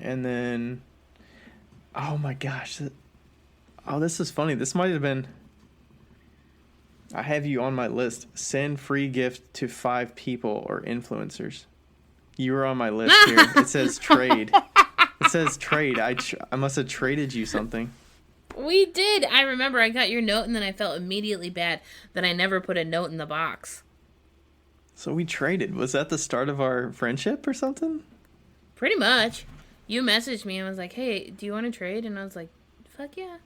Speaker 2: And then, oh my gosh, this is funny. This might have been. I have you on my list. Send free gift to 5 people or influencers. You were on my list here. It says trade. It says trade. I must have traded you something.
Speaker 1: We did. I remember I got your note and then I felt immediately bad that I never put a note in the box.
Speaker 2: So we traded. Was that the start of our friendship or something?
Speaker 1: Pretty much. You messaged me and was like, hey, do you want to trade? And I was like, fuck yeah.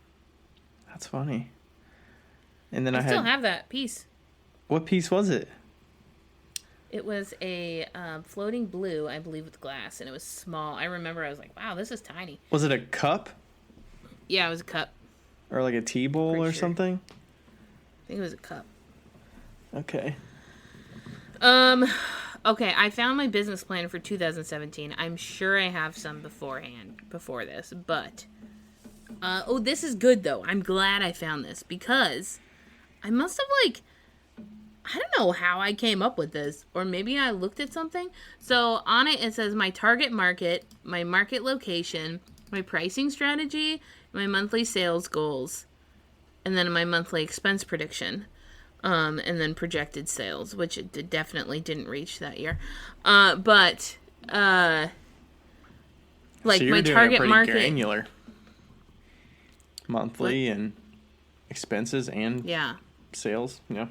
Speaker 2: That's funny. And then I
Speaker 1: still have that piece.
Speaker 2: What piece was it?
Speaker 1: It was a floating blue, I believe, with glass, and it was small. I remember I was like, wow, this is tiny.
Speaker 2: Was it a cup?
Speaker 1: Yeah, it was a cup.
Speaker 2: Or like a tea bowl or something?
Speaker 1: I think it was a cup.
Speaker 2: Okay.
Speaker 1: Okay, I found my business plan for 2017. I'm sure I have some before this, but... this is good, though. I'm glad I found this, because I must have, I don't know how I came up with this, or maybe I looked at something. So on it says my target market, my market location, my pricing strategy, my monthly sales goals, and then my monthly expense prediction, and then projected sales, which it definitely didn't reach that year. But
Speaker 2: so
Speaker 1: my target market,
Speaker 2: granular. Monthly and expenses and sales, yeah.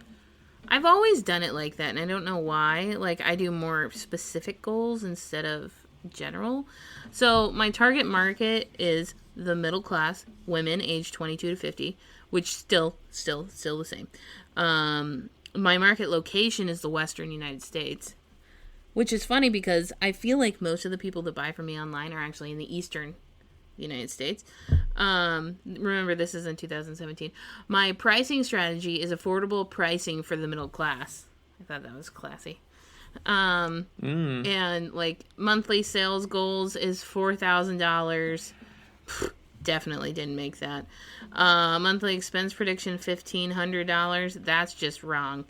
Speaker 1: I've always done it like that, and I don't know why. I do more specific goals instead of general. So my target market is the middle class, women aged 22 to 50, which still the same. My market location is the Western United States, which is funny because I feel like most of the people that buy from me online are actually in the Eastern United States. Remember, this is in 2017. My pricing strategy is affordable pricing for the middle class. I thought that was classy. And like monthly sales goals is $4,000. Definitely didn't make that. Monthly expense prediction $1,500. That's just wrong.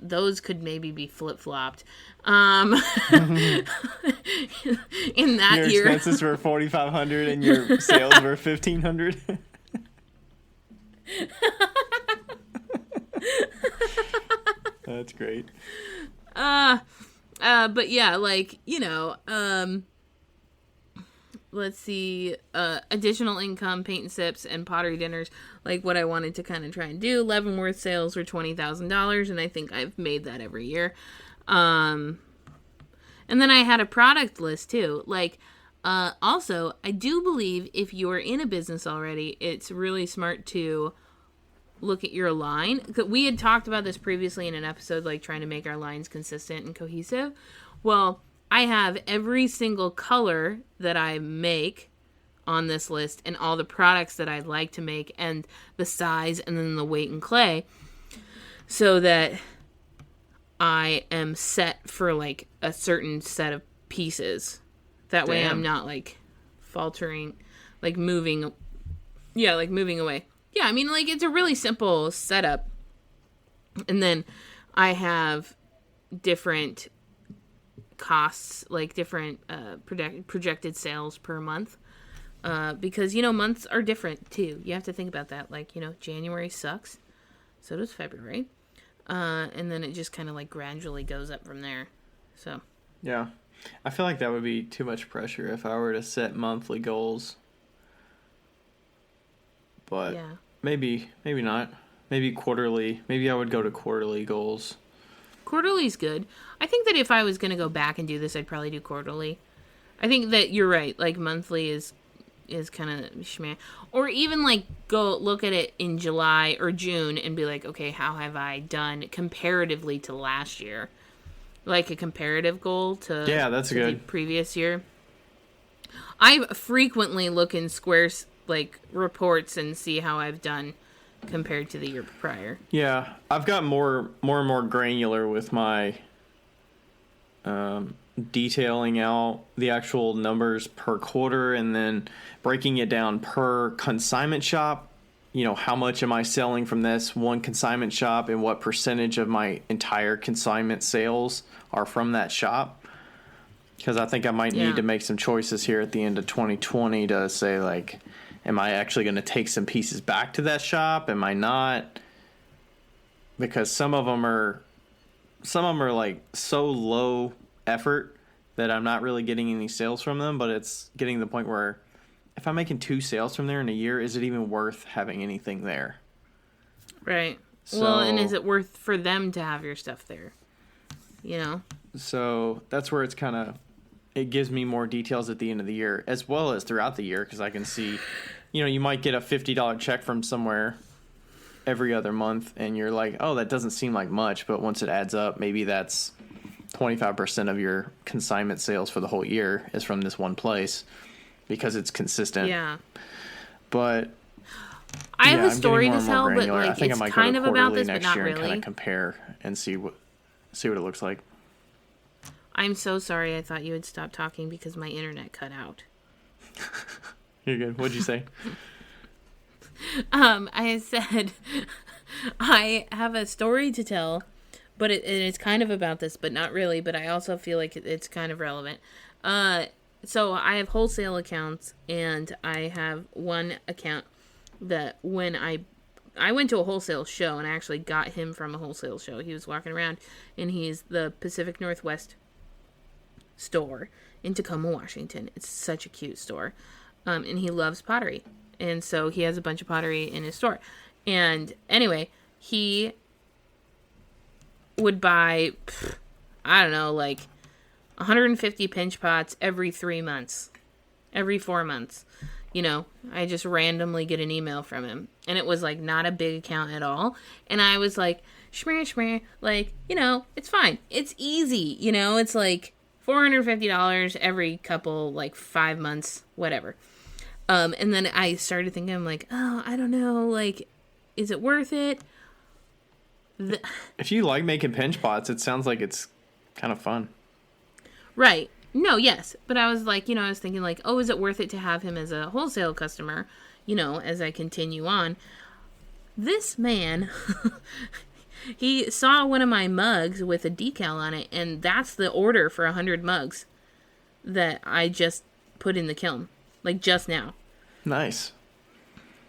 Speaker 1: Those could maybe be flip-flopped. In that
Speaker 2: your
Speaker 1: year,
Speaker 2: expenses were $4,500 and your sales were $1,500. That's great.
Speaker 1: But yeah, like, let's see, additional income, paint and sips, and pottery dinners, like what I wanted to kind of try and do. Leavenworth sales were $20,000, and I think I've made that every year. And then I had a product list too. Like, also, I do believe if you're in a business already, it's really smart to look at your line. We had talked about this previously in an episode, like trying to make our lines consistent and cohesive. Well, I have every single color that I make on this list and all the products that I'd like to make and the size and then the weight and clay so that I am set for like a certain set of pieces. That way I'm not like faltering, like moving. Yeah, like moving away. Yeah, I mean, like it's a really simple setup. And then I have different costs, like different projected sales per month, because months are different too. You have to think about that. Like, January sucks, so does February, and then it just kind of like gradually goes up from there. So
Speaker 2: yeah, I feel like that would be too much pressure if I were to set monthly goals, but yeah, maybe not. Maybe quarterly. Maybe I would go to quarterly goals.
Speaker 1: Quarterly's good. I think that if I was going to go back and do this, I'd probably do quarterly. I think that you're right. Like, monthly is kind of schmeh. Or even, like, go look at it in July or June and be like, okay, how have I done comparatively to last year? Like, a comparative goal to,
Speaker 2: that's good.
Speaker 1: The previous year. I frequently look in Square's, like, reports and see how I've done compared to the year prior.
Speaker 2: Yeah, I've got more and more granular with my detailing out the actual numbers per quarter and then breaking it down per consignment shop. How much am I selling from this one consignment shop and what percentage of my entire consignment sales are from that shop? Because I think I might need to make some choices here at the end of 2020 to say, like, am I actually going to take some pieces back to that shop? Am I not? Because some of them are like so low effort that I'm not really getting any sales from them, but it's getting to the point where if I'm making 2 sales from there in a year, is it even worth having anything there?
Speaker 1: Right. Well, and is it worth for them to have your stuff there?
Speaker 2: So that's where it gives me more details at the end of the year, as well as throughout the year, because I can see, you might get a $50 check from somewhere every other month, and you're like, oh, that doesn't seem like much, but once it adds up, maybe that's 25% of your consignment sales for the whole year is from this one place because it's consistent.
Speaker 1: Yeah.
Speaker 2: But
Speaker 1: I have a story to tell, but like,
Speaker 2: I think
Speaker 1: it's
Speaker 2: I might
Speaker 1: kind
Speaker 2: go
Speaker 1: of
Speaker 2: to
Speaker 1: about
Speaker 2: quarterly
Speaker 1: this, but
Speaker 2: next
Speaker 1: not
Speaker 2: year
Speaker 1: really.
Speaker 2: and kind of compare and see what it looks like.
Speaker 1: I'm so sorry. I thought you had stopped talking because my internet cut out.
Speaker 2: You're good. What'd you say?
Speaker 1: I said I have a story to tell, but it's kind of about this, but not really. But I also feel like it's kind of relevant. So I have wholesale accounts, and I have one account that when I went to a wholesale show, and I actually got him from a wholesale show. He was walking around, and he's the Pacific Northwest store in Tacoma, Washington. It's such a cute store. And he loves pottery. And so he has a bunch of pottery in his store. And anyway, he would buy, I don't know, like 150 pinch pots every 3 months, every 4 months. You know, I just randomly get an email from him. And it was like not a big account at all. And I was like, shmeh, shmeh. Like, you know, it's fine. It's easy. You know, it's like $450 every couple, like 5 months, whatever. And then I started thinking, I'm like, oh, I don't know. Like, is it worth it?
Speaker 2: If you like making pinch pots, it sounds like it's kind of fun.
Speaker 1: Right. No, yes. But I was like, you know, I was thinking like, oh, is it worth it to have him as a wholesale customer, you know, as I continue on? This man, he saw one of my mugs with a decal on it, and that's the order for 100 mugs that I just put in the kiln, like just now.
Speaker 2: Nice.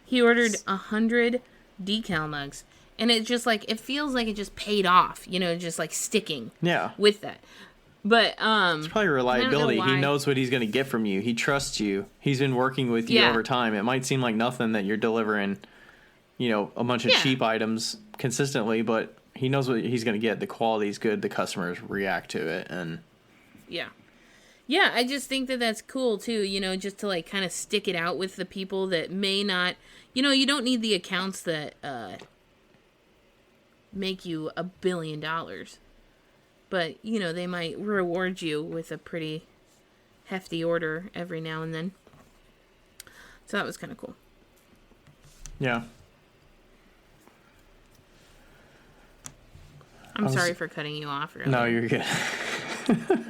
Speaker 1: He ordered 100 decal mugs, and it just like, it feels like it just paid off, you know, just like sticking with that. But
Speaker 2: it's probably reliability. He knows what he's going to get from you. He trusts you. He's been working with you over time. It might seem like nothing that you're delivering, you know, a bunch of cheap items consistently, but he knows what he's going to get. The quality is good. The customers react to it, and
Speaker 1: yeah, I just think that that's cool too. You know, just to like kind of stick it out with the people that may not. You know, you don't need the accounts that make you $1 billion. But, you know, they might reward you with a pretty hefty order every now and then. So that was kind of cool.
Speaker 2: Yeah.
Speaker 1: I'm sorry for cutting you off. Really.
Speaker 2: No, you're good.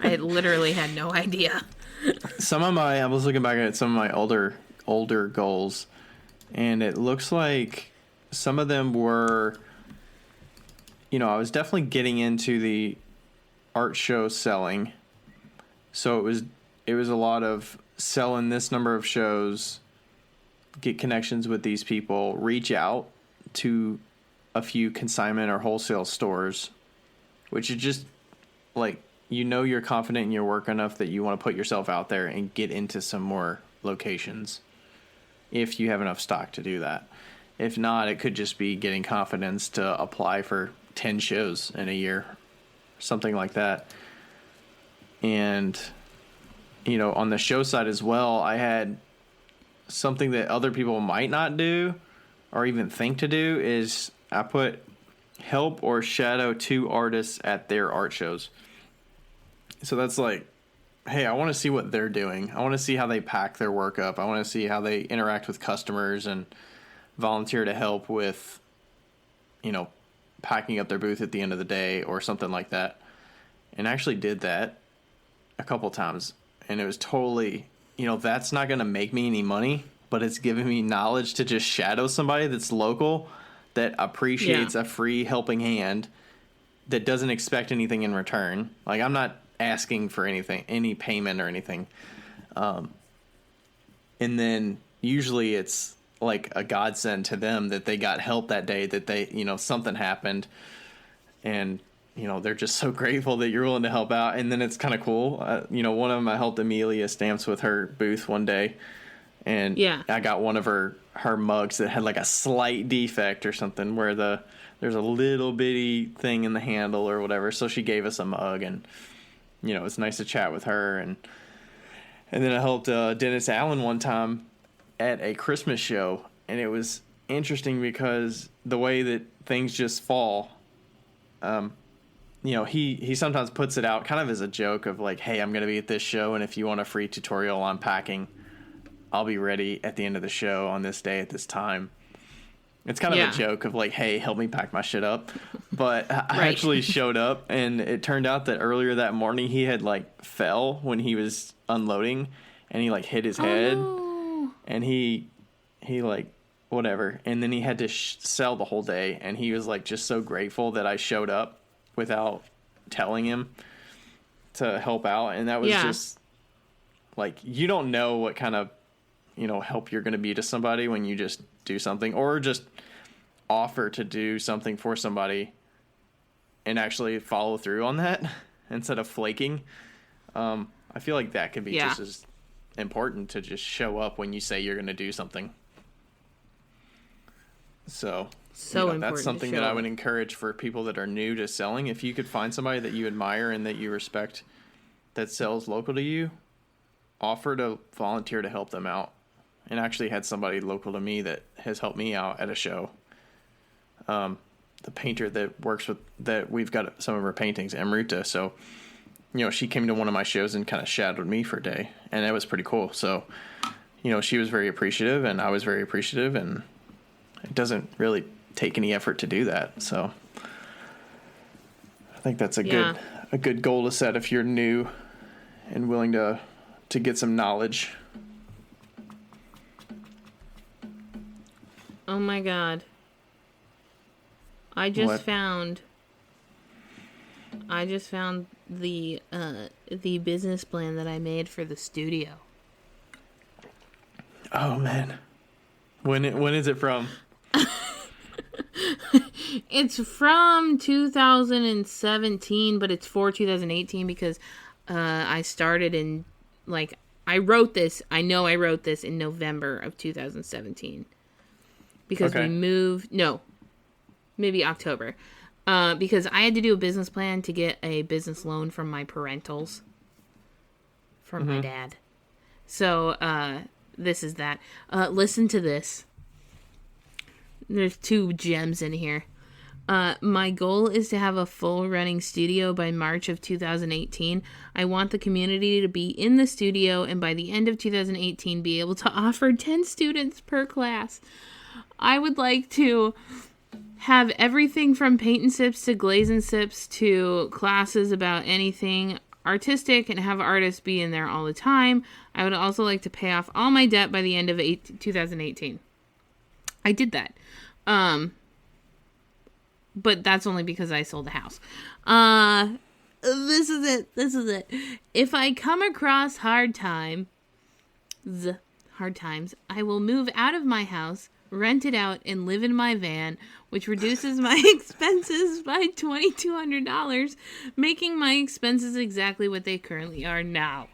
Speaker 1: I literally had no idea.
Speaker 2: I was looking back at some of my older goals, and it looks like some of them were, you know, I was definitely getting into the art show selling. So it was a lot of selling this number of shows, get connections with these people, reach out to a few consignment or wholesale stores, which is just like, you know, you're confident in your work enough that you want to put yourself out there and get into some more locations if you have enough stock to do that. If not, it could just be getting confidence to apply for 10 shows in a year, something like that. And, you know, on the show side as well, I had something that other people might not do or even think to do is I put help or shadow 2 artists at their art shows. So that's like, hey, I want to see what they're doing. I want to see how they pack their work up. I want to see how they interact with customers and volunteer to help with, you know, packing up their booth at the end of the day or something like that. And I actually did that a couple times. And it was totally, you know, that's not going to make me any money, but it's giving me knowledge to just shadow somebody that's local that appreciates a free helping hand that doesn't expect anything in return. Like, I'm not asking for anything, any payment or anything. And then usually it's like a godsend to them that they got help that day, that they, you know, something happened and, you know, they're just so grateful that you're willing to help out. And then it's kind of cool. You know, one of them, I helped Amelia Stamps with her booth one day, and I got one of her mugs that had like a slight defect or something where there's a little bitty thing in the handle or whatever. So she gave us a mug, and, you know, it's nice to chat with her. And then I helped Dennis Allen one time at a Christmas show, and it was interesting because the way that things just fall, you know, he sometimes puts it out kind of as a joke of like, hey, I'm going to be at this show, and if you want a free tutorial on packing, I'll be ready at the end of the show on this day at this time. It's kind of a joke of like, hey, help me pack my shit up. But I actually showed up, and it turned out that earlier that morning he had like fell when he was unloading, and he like hit his head, and he like whatever. And then he had to sell the whole day, and he was like just so grateful that I showed up without telling him to help out. And that was just like, you don't know what kind of, you know, help you're going to be to somebody when you just do something or just offer to do something for somebody and actually follow through on that instead of flaking. I feel like that could be just as important to just show up when you say you're going to do something. So you know, that's something that I would encourage for people that are new to selling. If you could find somebody that you admire and that you respect that sells local to you, offer to volunteer to help them out. and actually had somebody local to me that has helped me out at a show. The painter that works with that, we've got some of her paintings, Amruta. So, she came to one of my shows and kind of shadowed me for a day, and it was pretty cool. So, she was very appreciative, and I was very appreciative, and it doesn't really take any effort to do that. So, I think that's a good goal to set if you're new and willing to get some knowledge.
Speaker 1: Oh my God. I just found the business plan that I made for the studio.
Speaker 2: Oh man. When is it from?
Speaker 1: It's from 2017, but it's for 2018 because I started in I wrote this in November of 2017 because we moved. No, maybe October. Because I had to do a business plan to get a business loan from my parentals. From my dad. So, this is that. Listen to this. There's 2 gems in here. My goal is to have a full running studio by March of 2018. I want the community to be in the studio and by the end of 2018 be able to offer 10 students per class. I would like to have everything from paint and sips to glaze and sips to classes about anything artistic and have artists be in there all the time. I would also like to pay off all my debt by the end of 2018. I did that. But that's only because I sold the house. This is it. If I come across hard times, I will move out of my house, rent it out, and live in my van, which reduces my expenses by $2,200, making my expenses exactly what they currently are now.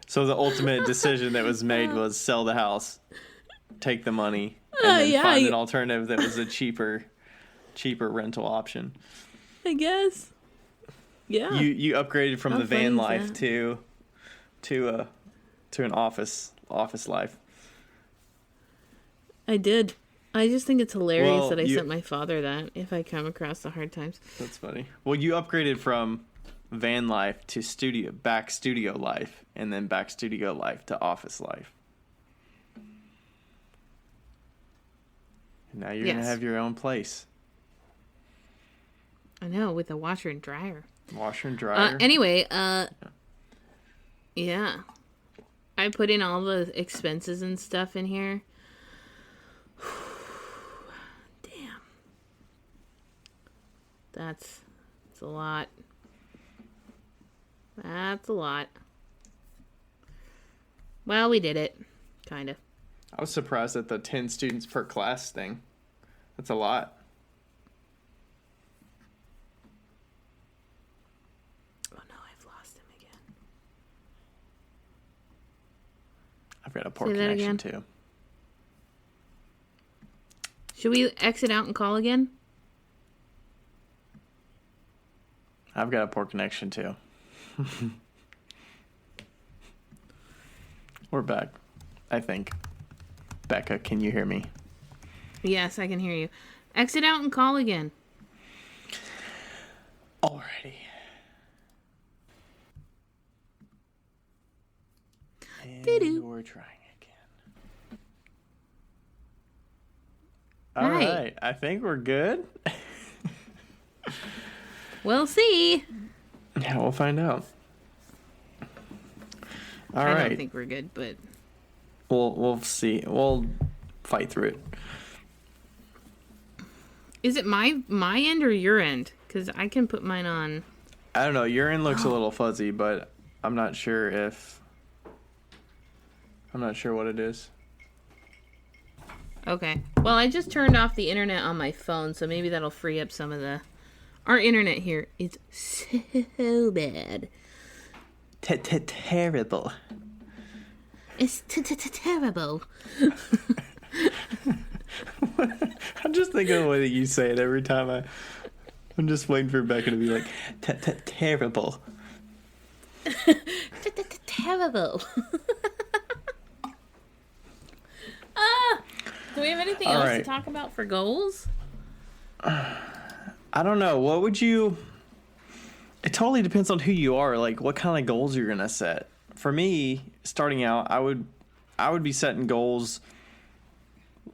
Speaker 2: So the ultimate decision that was made was sell the house, take the money, and then find an alternative that was a cheaper rental option.
Speaker 1: I guess. Yeah.
Speaker 2: You upgraded from the van life to an office life.
Speaker 1: I did. I just think it's hilarious that I sent my father that if I come across the hard times.
Speaker 2: That's funny. Well, you upgraded from van life to back studio life, and then back studio life to office life. And now you're going to have your own place.
Speaker 1: I know, with a washer and dryer.
Speaker 2: Washer and dryer.
Speaker 1: Anyway, yeah. I put in all the expenses and stuff in here. Damn. That's a lot. That's a lot. Well, we did it. Kind of.
Speaker 2: I was surprised at the 10 students per class thing. That's a lot.
Speaker 1: Oh no, I've lost him again.
Speaker 2: I've got a poor connection too.
Speaker 1: Should we exit out and call again?
Speaker 2: I've got a poor connection too. We're back, I think. Becca, can you hear me?
Speaker 1: Yes, I can hear you. Exit out and call again.
Speaker 2: Alrighty. And we're trying again. Alright, I think we're good.
Speaker 1: We'll see.
Speaker 2: Yeah, we'll find out. All
Speaker 1: I
Speaker 2: right.
Speaker 1: don't think we're good, but
Speaker 2: we'll see. We'll fight through it.
Speaker 1: Is it my end or your end? Because I can put mine on.
Speaker 2: I don't know. Your end looks a little fuzzy, but I'm not sure what it is.
Speaker 1: Okay. Well, I just turned off the internet on my phone, so maybe that'll free up some of the. Our internet here is so bad.
Speaker 2: Terrible.
Speaker 1: It's terrible.
Speaker 2: I'm just thinking of the way that you say it every time. I'm just waiting for Becca to be like, terrible.
Speaker 1: terrible. Do we have anything
Speaker 2: All
Speaker 1: else
Speaker 2: right.
Speaker 1: to talk about for goals?
Speaker 2: I don't know. What would you... It totally depends on who you are, like what kind of goals you're going to set. For me, starting out, I would be setting goals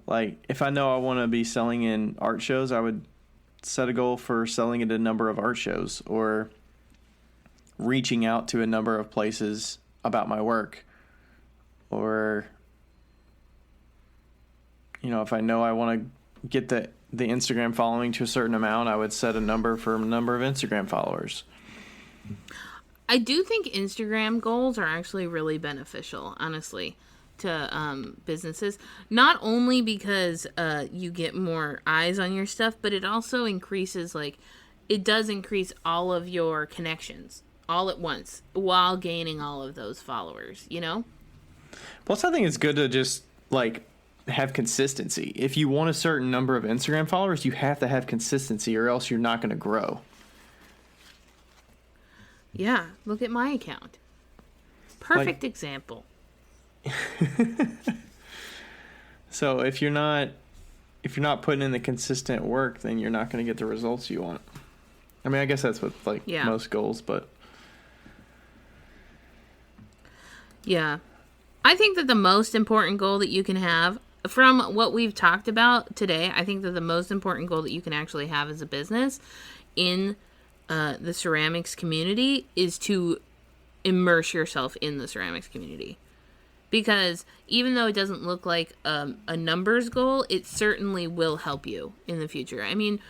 Speaker 2: like if I know I want to be selling in art shows, I would set a goal for selling at a number of art shows or reaching out to a number of places about my work. Or if I know I want to get the Instagram following to a certain amount, I would set a number for a number of Instagram followers.
Speaker 1: I do think Instagram goals are actually really beneficial, honestly, to businesses. Not only because you get more eyes on your stuff, but it also increases, it does increase all of your connections all at once while gaining all of those followers,
Speaker 2: Plus, I think it's good to just, have consistency. If you want a certain number of Instagram followers, you have to have consistency or else you're not going to grow.
Speaker 1: Yeah, look at my account. Perfect example.
Speaker 2: So if you're not putting in the consistent work, then you're not going to get the results you want. I mean, I guess that's with most goals, but
Speaker 1: yeah. I think that the most important goal that you can have from what we've talked about today, I think that the most important goal that you can actually have as a business in the ceramics community is to immerse yourself in the ceramics community. Because even though it doesn't look like a numbers goal, it certainly will help you in the future. I mean,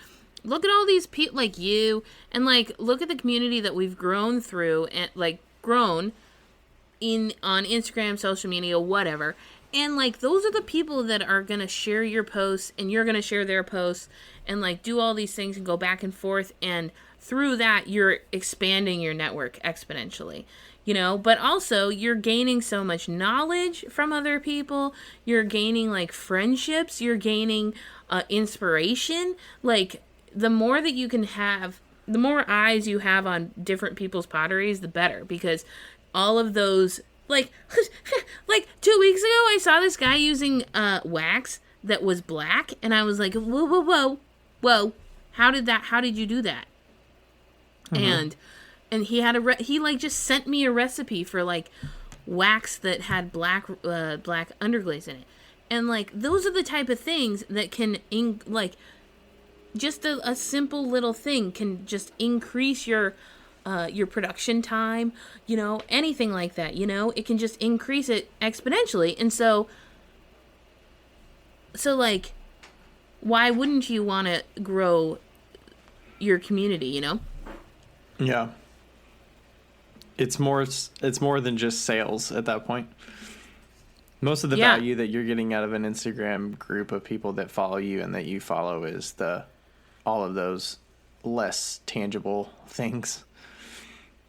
Speaker 1: look at all these people like you, and look at the community that we've grown through, and grown on Instagram, social media, whatever. And those are the people that are gonna share your posts, and you're gonna share their posts, and do all these things and go back and forth, and through that you're expanding your network exponentially. But also you're gaining so much knowledge from other people. You're gaining friendships. You're gaining inspiration. The more that you can have, the more eyes you have on different people's potteries, the better. Because all of those, 2 weeks ago, I saw this guy using wax that was black, and I was like, whoa, how did you do that? Mm-hmm. And he had he just sent me a recipe for wax that had black underglaze in it. And those are the type of things that can just a simple little thing can just increase your production time, anything like that, it can just increase it exponentially. And so why wouldn't you want to grow your community,
Speaker 2: Yeah. It's more than just sales at that point. Most of the value that you're getting out of an Instagram group of people that follow you and that you follow is all of those less tangible things.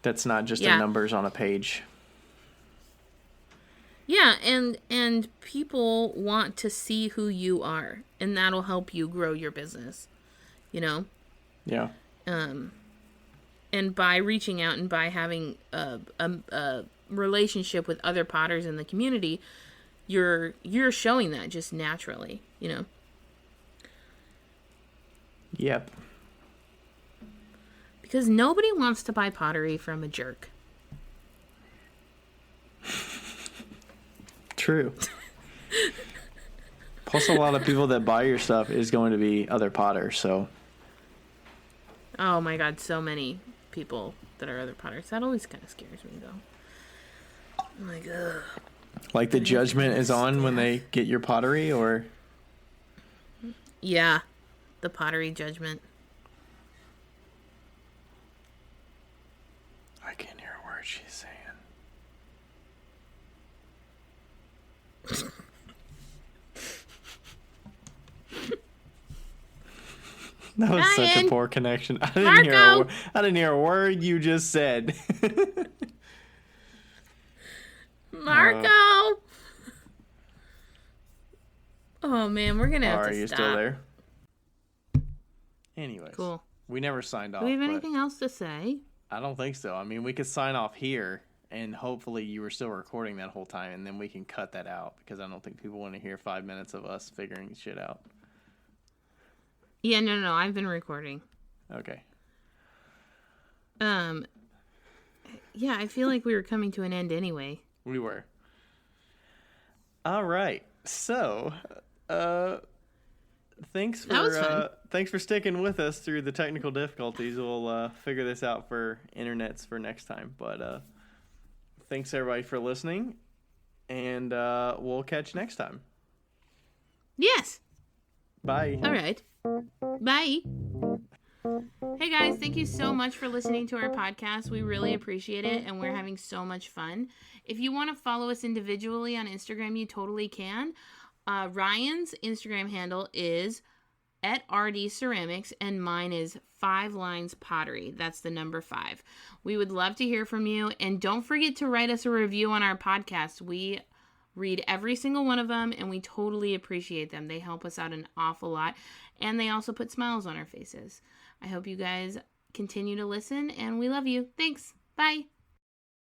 Speaker 2: That's not just the numbers on a page.
Speaker 1: Yeah, and people want to see who you are, and that'll help you grow your business. Yeah. And by reaching out and by having a relationship with other potters in the community, you're showing that just naturally,
Speaker 2: Yep.
Speaker 1: Because nobody wants to buy pottery from a jerk.
Speaker 2: True. Plus, a lot of people that buy your stuff is going to be other potters, so.
Speaker 1: Oh my God, so many people that are other potters. That always kind of scares me, though. I'm like, ugh.
Speaker 2: The judgment is on when they get your pottery, or?
Speaker 1: Yeah, the pottery judgment.
Speaker 2: I can't hear a word she's saying. That was such a poor connection. I didn't hear a word you just said.
Speaker 1: Marco! Oh man, we're gonna have to stop.
Speaker 2: Are you still there? Anyways.
Speaker 1: Cool.
Speaker 2: We never signed off.
Speaker 1: Do we have anything else to say?
Speaker 2: I don't think so. I mean, we could sign off here and hopefully you were still recording that whole time, and then we can cut that out because I don't think people want to hear 5 minutes of us figuring shit out.
Speaker 1: Yeah, no, I've been recording.
Speaker 2: Okay.
Speaker 1: Yeah, I feel like we were coming to an end anyway.
Speaker 2: We were. All right. So, thanks for sticking with us through the technical difficulties. We'll figure this out for internets for next time. But thanks everybody for listening, and we'll catch you next time.
Speaker 1: Yes.
Speaker 2: Bye.
Speaker 1: All right. Bye. Hey guys, thank you so much for listening to our podcast. We really appreciate it, and we're having so much fun. If you want to follow us individually on Instagram, you totally can. Ryan's Instagram handle is @RDCeramics, and mine is 5 Lines Pottery. That's the number 5. We would love to hear from you, and don't forget to write us a review on our podcast. We read every single one of them, and we totally appreciate them. They help us out an awful lot, and they also put smiles on our faces. I hope you guys continue to listen, and we love you. Thanks. Bye.